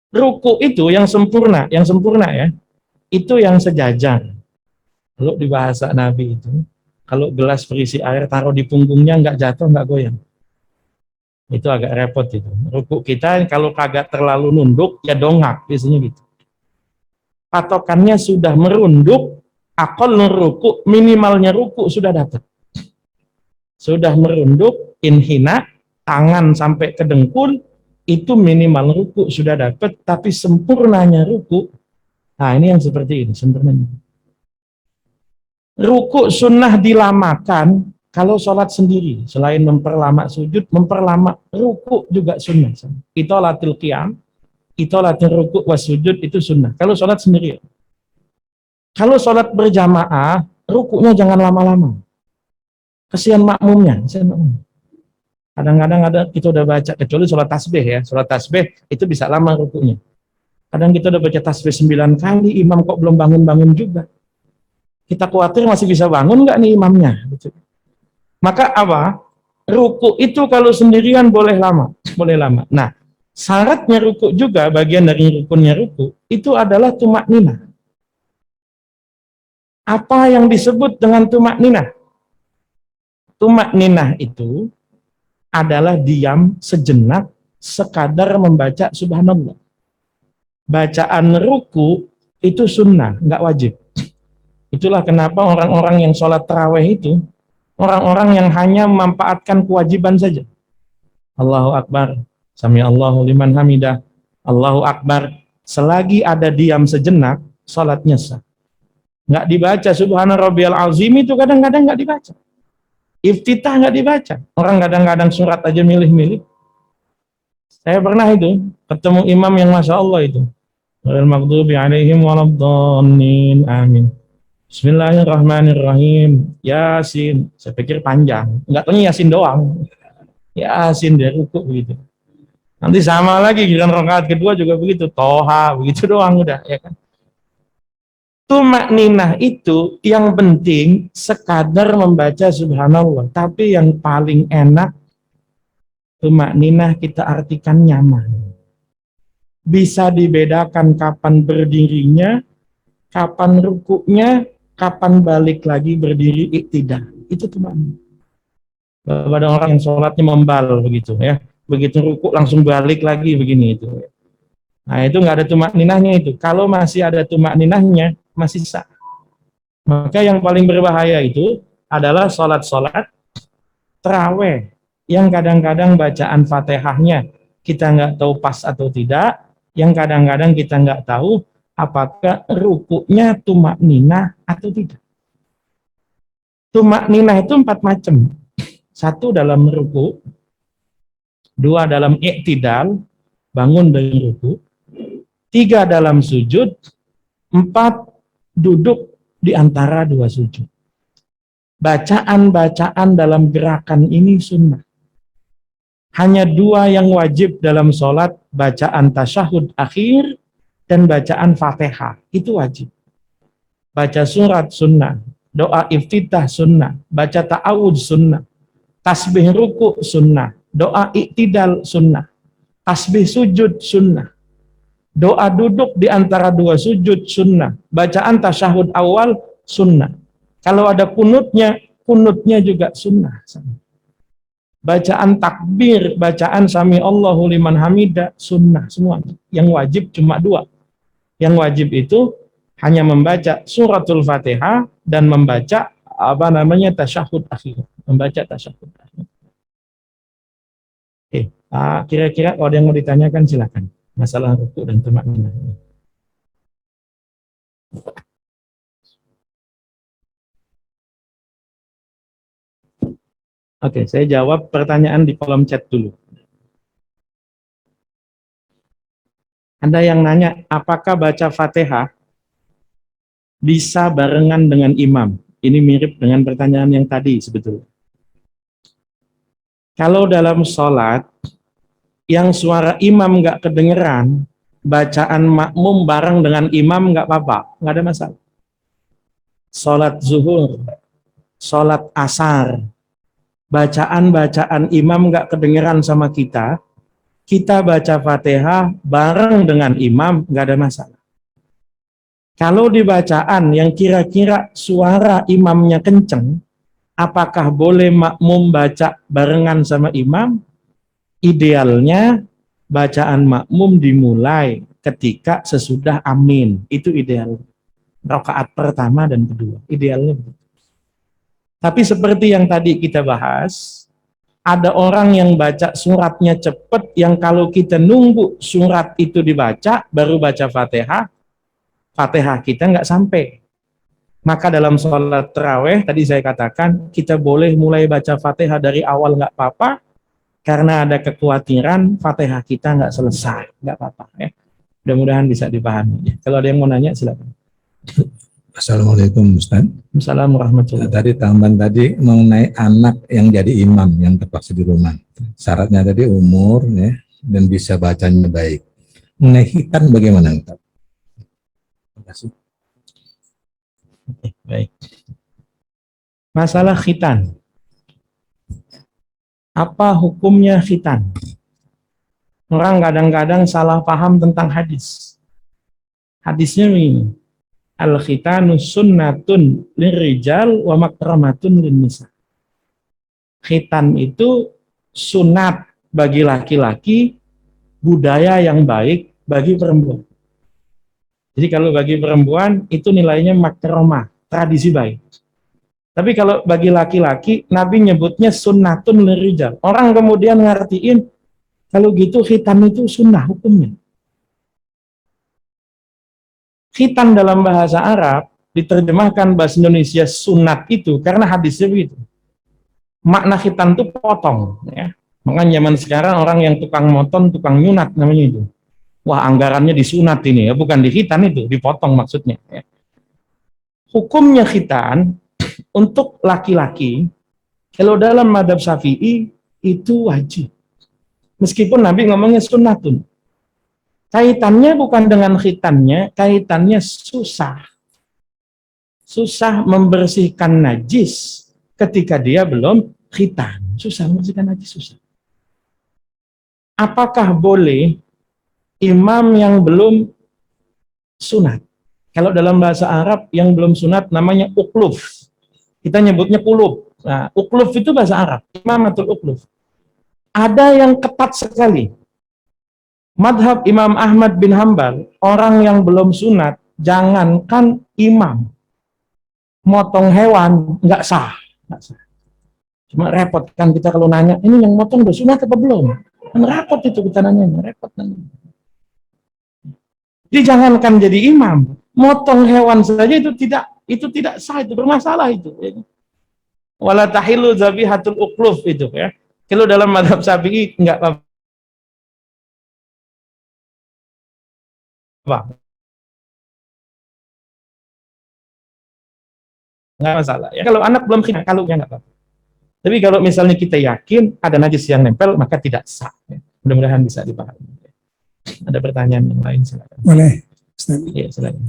Ruku itu yang sempurna ya, itu yang sejajar. Kalau di bahasa Nabi itu, kalau gelas berisi air taruh di punggungnya nggak jatuh, nggak goyang. Itu agak repot itu. Ruku kita kalau kagak terlalu nunduk ya dongak biasanya gitu. Patokannya sudah merunduk, akal ruku, minimalnya ruku sudah dapat. Sudah merunduk, inhina, tangan sampai ke dengkul, itu minimal ruku sudah dapat, tapi sempurnanya ruku, nah ini yang seperti ini, sempurnanya. Ruku sunnah dilamakan kalau sholat sendiri, selain memperlama sujud, memperlama ruku juga sunnah. Itolatil qiyam, itolatil ruku was sujud itu sunnah, kalau sholat sendiri. Kalau sholat berjamaah, rukunya jangan lama-lama. Kesian makmumnya. Kadang-kadang ada kita udah baca, kecuali sholat tasbih ya. Sholat tasbih itu bisa lama rukunya. Kadang kita udah baca tasbih 9 kali, imam kok belum bangun-bangun juga. Kita khawatir masih bisa bangun nggak nih imamnya. Maka apa? Ruku itu kalau sendirian boleh lama. Boleh lama. Nah, syaratnya ruku juga, bagian dari rukunnya ruku, itu adalah tumakninah. Apa yang disebut dengan tumakninah? Tumakninah itu adalah diam sejenak sekadar membaca subhanallah. Bacaan ruku itu sunnah, nggak wajib. Itulah kenapa orang-orang yang sholat tarawih itu orang-orang yang hanya memanfaatkan kewajiban saja. Allahu Akbar, sami Allahu liman hamidah, Allahu Akbar. Selagi ada diam sejenak, sholatnya sah. Nggak dibaca subhana rabbiyal azim itu kadang-kadang nggak dibaca. Iftitah nggak dibaca. Orang kadang-kadang surat aja milih-milih. Saya pernah itu ketemu imam yang masya Allah itu. Wal maghdubi alaihim waladhdallin. Amin. Bismillahirrahmanirrahim. Yasin. Saya pikir panjang. Nggak tahu Yasin doang. Yasin dia rukuk begitu. Nanti sama lagi giliran rakaat kedua juga begitu. Toha begitu doang udah ya kan. Tumakninah itu yang penting sekadar membaca subhanallah, tapi yang paling enak tumakninah kita artikan nyaman. Bisa dibedakan kapan berdirinya, kapan rukuknya, kapan balik lagi berdiri iktidah. Itu tumakninah. Ada orang yang sholatnya membal begitu ya, begitu rukuk langsung balik lagi begini itu. Nah itu nggak ada tumakninahnya itu. Kalau masih ada tumakninahnya masih sah. Maka yang paling berbahaya itu adalah sholat-sholat tarawih yang kadang-kadang bacaan Fatihahnya kita nggak tahu pas atau tidak, yang kadang-kadang kita nggak tahu apakah rukuknya tumakninah atau tidak. Tumakninah itu 4 macam. 1 dalam ruku, 2 dalam iktidal, bangun dari ruku, 3 dalam sujud, 4 duduk di antara 2 sujud. Bacaan-bacaan dalam gerakan ini sunnah. Hanya dua yang wajib dalam sholat, bacaan tasyahud akhir dan bacaan fatihah. Itu wajib. Baca surat sunnah, doa iftitah sunnah, baca ta'awudz sunnah, tasbih ruku sunnah, doa iktidal sunnah, tasbih sujud sunnah, doa duduk di antara dua sujud sunnah, bacaan tasyahud awal sunnah. Kalau ada kunutnya juga sunnah. Bacaan takbir, bacaan sami Allahu liman hamidah, sunnah semua. Yang wajib cuma dua. Yang wajib itu hanya membaca suratul Fatihah dan membaca tasyahud akhir. Membaca tasyahud akhir. Oke, kira-kira kalau ada yang mau ditanyakan silakan. Masalah rukuk dan tumakninah. Oke, saya jawab pertanyaan di kolom chat dulu. Ada yang nanya, apakah baca Fatihah bisa barengan dengan imam? Ini mirip dengan pertanyaan yang tadi sebetulnya. Kalau dalam sholat, yang suara imam nggak kedengeran, bacaan makmum bareng dengan imam nggak apa-apa, nggak ada masalah. Sholat zuhur, sholat asar, bacaan-bacaan imam nggak kedengeran sama kita baca Fatihah bareng dengan imam, nggak ada masalah. Kalau di bacaan yang kira-kira suara imamnya kenceng, apakah boleh makmum baca barengan sama imam? Idealnya bacaan makmum dimulai ketika sesudah amin. Itu ideal. Rakaat pertama dan kedua. Idealnya begitu. Tapi seperti yang tadi kita bahas, ada orang yang baca suratnya cepat, yang kalau kita nunggu surat itu dibaca, baru baca Fatihah, Fatihah kita nggak sampai. Maka dalam sholat taraweh, tadi saya katakan, kita boleh mulai baca Fatihah dari awal nggak apa-apa, karena ada kekhawatiran Fatihah kita nggak selesai, nggak apa-apa. Ya. Mudah-mudahan bisa dipahami. Kalau ada yang mau nanya, silakan. Assalamualaikum Ustaz. Assalamualaikum warahmatullahi wabarakatuh. Tadi tambahan tadi mengenai anak yang jadi imam yang terpaksa di rumah. Syaratnya tadi umur ya, dan bisa bacanya baik. Mengenai khitan bagaimana Ustaz? Terima kasih. Oke, baik. Masalah khitan. Apa hukumnya khitan? Orang kadang-kadang salah paham tentang hadis. Hadisnya begini. Al-khitanu sunnatun lirijal wa makramatun linnisa. Khitan itu sunat bagi laki-laki, budaya yang baik bagi perempuan. Jadi kalau bagi perempuan itu nilainya makramah, tradisi baik. Tapi kalau bagi laki-laki, Nabi nyebutnya sunnatun lirijal. Orang kemudian ngertiin, kalau gitu khitan itu sunnah hukumnya. Khitan dalam bahasa Arab diterjemahkan bahasa Indonesia sunat itu karena hadisnya begitu. Makna khitan itu potong. Ya. Makanya zaman sekarang orang yang tukang motong, tukang nyunat namanya itu. Wah, anggarannya disunat ini ya, bukan di khitan itu, dipotong maksudnya. Ya. Hukumnya khitan untuk laki-laki, kalau dalam madhab Syafi'i itu wajib. Meskipun Nabi ngomongnya sunnatun. Kaitannya bukan dengan khitannya, kaitannya susah. Susah membersihkan najis ketika dia belum khitan. Susah membersihkan najis, susah. Apakah boleh imam yang belum sunat? Kalau dalam bahasa Arab yang belum sunat namanya ukluf. Kita nyebutnya kulub. Nah, ukluf itu bahasa Arab, imamatul ukluf. Ada yang ketat sekali. Madhab Imam Ahmad bin Hambal, orang yang belum sunat, jangankan imam, motong hewan nggak sah. Cuma repot kan kita kalau nanya, ini yang motong udah sunat apa belum? Kan repot itu kita nanya, repot nanya. Jadi jangankan jadi imam, motong hewan saja itu tidak sah, itu bermasalah itu. Wala tahilu zabihatul ukluf itu ya. Kalau dalam madhab Syafi'i nggak apa-apa. Nggak masalah ya, kalau anak belum khitan, kalau nggak apa-apa. Tapi kalau misalnya kita yakin ada najis yang nempel, maka tidak sah. Mudah-mudahan bisa dipahami. Ada pertanyaan yang lain, silakan. Boleh, Ustaz? Iya, silakan.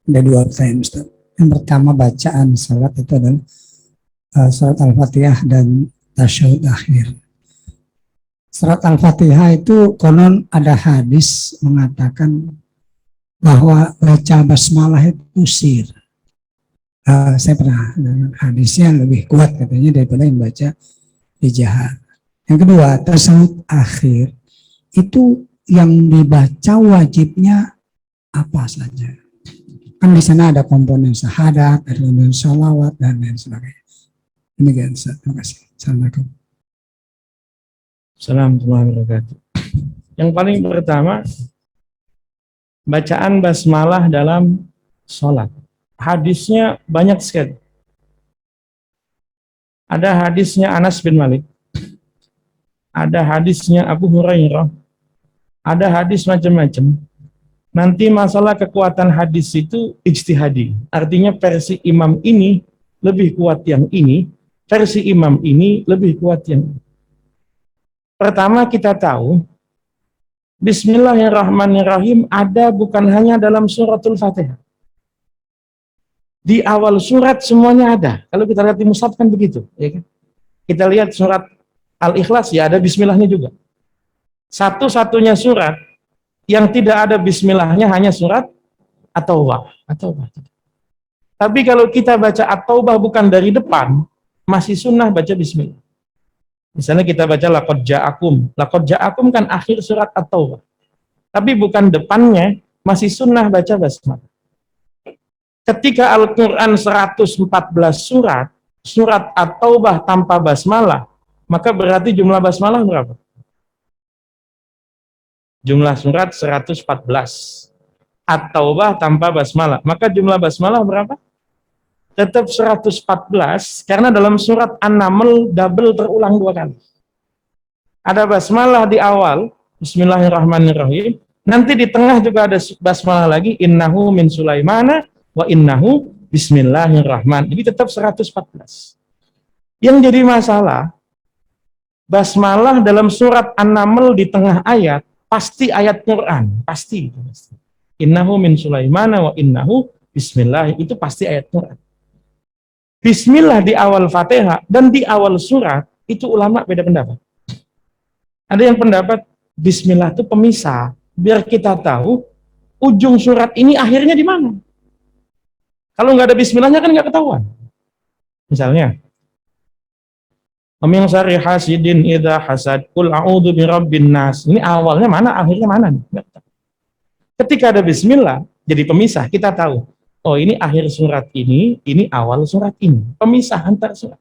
Ada 2 pertanyaan, Ustaz. Yang pertama, bacaan salat itu adalah surat Al-Fatihah dan tasyahud akhir. Surat Al-Fatihah itu konon ada hadis mengatakan bahwa baca basmalah itu usir. Saya pernah dengar hadisnya lebih kuat katanya daripada yang baca di jahar. Yang kedua, tasyahud akhir itu yang dibaca wajibnya apa saja? Kan di sana ada komponen syahadat, ada komponen sholawat dan lain sebagainya. Demikian, Ustaz. Terima kasih. Assalamualaikum. Assalamualaikum warahmatullahi wabarakatuh. Yang paling pertama, bacaan basmalah dalam sholat. Hadisnya banyak sekali. Ada hadisnya Anas bin Malik, ada hadisnya Abu Hurairah, ada hadis macam-macam. Nanti masalah kekuatan hadis itu ijtihadi. Artinya versi imam ini lebih kuat yang ini, versi imam ini lebih kuat yang ini. Pertama kita tahu, Bismillahirrahmanirrahim ada bukan hanya dalam suratul Fatihah. Di awal surat semuanya ada. Kalau kita lihat di mushaf kan begitu. Ya kan? Kita lihat surat Al-Ikhlas ya ada bismillahnya juga. Satu-satunya surat yang tidak ada bismillahnya hanya surat At-Taubah. Tapi kalau kita baca At-Taubah bukan dari depan, masih sunnah baca bismillah. Misalnya kita baca laqad ja'akum. Laqad ja'akum kan akhir surat At-Taubah. Tapi bukan depannya, masih sunnah baca basmalah. Ketika Al-Quran 114 surat, surat At-Taubah tanpa basmalah, maka berarti jumlah basmalah berapa? Jumlah surat 114. At-Taubah tanpa basmalah. Maka jumlah basmalah berapa? Tetap 114, karena dalam surat An-Naml double terulang 2 kali. Ada basmalah di awal, Bismillahirrahmanirrahim. Nanti di tengah juga ada basmalah lagi, innahu min Sulaimana wa innahu bismillahirrahman. Jadi tetap 114. Yang jadi masalah, basmalah dalam surat An-Naml di tengah ayat, pasti ayat Quran. Pasti. Innahu min Sulaimana wa innahu bismillah. Itu pasti ayat Quran. Bismillah di awal Fatihah dan di awal surat, itu ulama beda pendapat. Ada yang pendapat, bismillah itu pemisah. Biar kita tahu, ujung surat ini akhirnya di mana. Kalau nggak ada bismillahnya kan nggak ketahuan. Misalnya, Min syarri hasidin idza hasad, qul a'udzu birabbin nas. Ini awalnya mana, akhirnya mana? Ketika ada bismillah, jadi pemisah, kita tahu. Oh, ini akhir surat ini awal surat ini. Pemisah antar surat.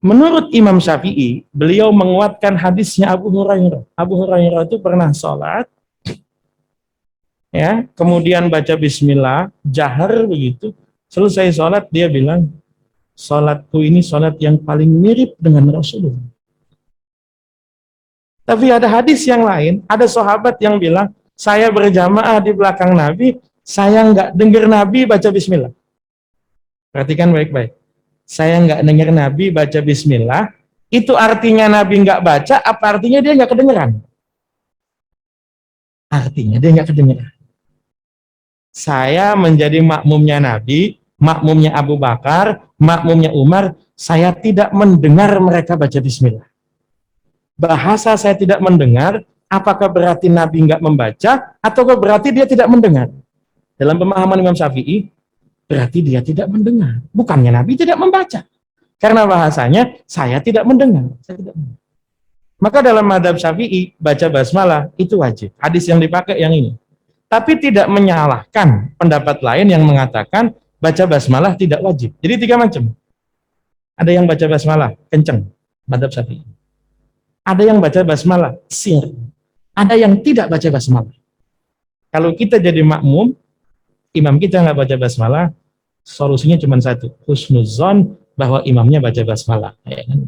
Menurut Imam Syafi'i, beliau menguatkan hadisnya Abu Hurairah. Abu Hurairah itu pernah sholat, ya, kemudian baca bismillah, jahar begitu. Selesai sholat dia bilang, sholatku ini sholat yang paling mirip dengan Rasulullah. Tapi ada hadis yang lain, ada sahabat yang bilang, saya berjamaah di belakang Nabi, saya nggak dengar Nabi baca bismillah. Perhatikan baik-baik. Saya nggak dengar Nabi baca bismillah, itu artinya Nabi nggak baca, apa artinya dia nggak kedengeran? Artinya dia nggak kedengeran. Saya menjadi makmumnya Nabi, makmumnya Abu Bakar, makmumnya Umar, saya tidak mendengar mereka baca bismillah. Bahasa saya tidak mendengar, apakah berarti Nabi nggak membaca, atau berarti dia tidak mendengar? Dalam pemahaman Imam Syafi'i, berarti dia tidak mendengar. Bukannya Nabi tidak membaca. Karena bahasanya, saya tidak mendengar. Maka dalam madhab Syafi'i, baca basmalah itu wajib. Hadis yang dipakai yang ini. Tapi tidak menyalahkan pendapat lain yang mengatakan baca basmalah tidak wajib. Jadi 3 macam. Ada yang baca basmalah kenceng, madhab Syafi'i. Ada yang baca basmalah sir. Ada yang tidak baca basmalah. Kalau kita jadi makmum, imam kita nggak baca basmalah, solusinya cuma satu, husnuzon bahwa imamnya baca basmalah. Ya kan?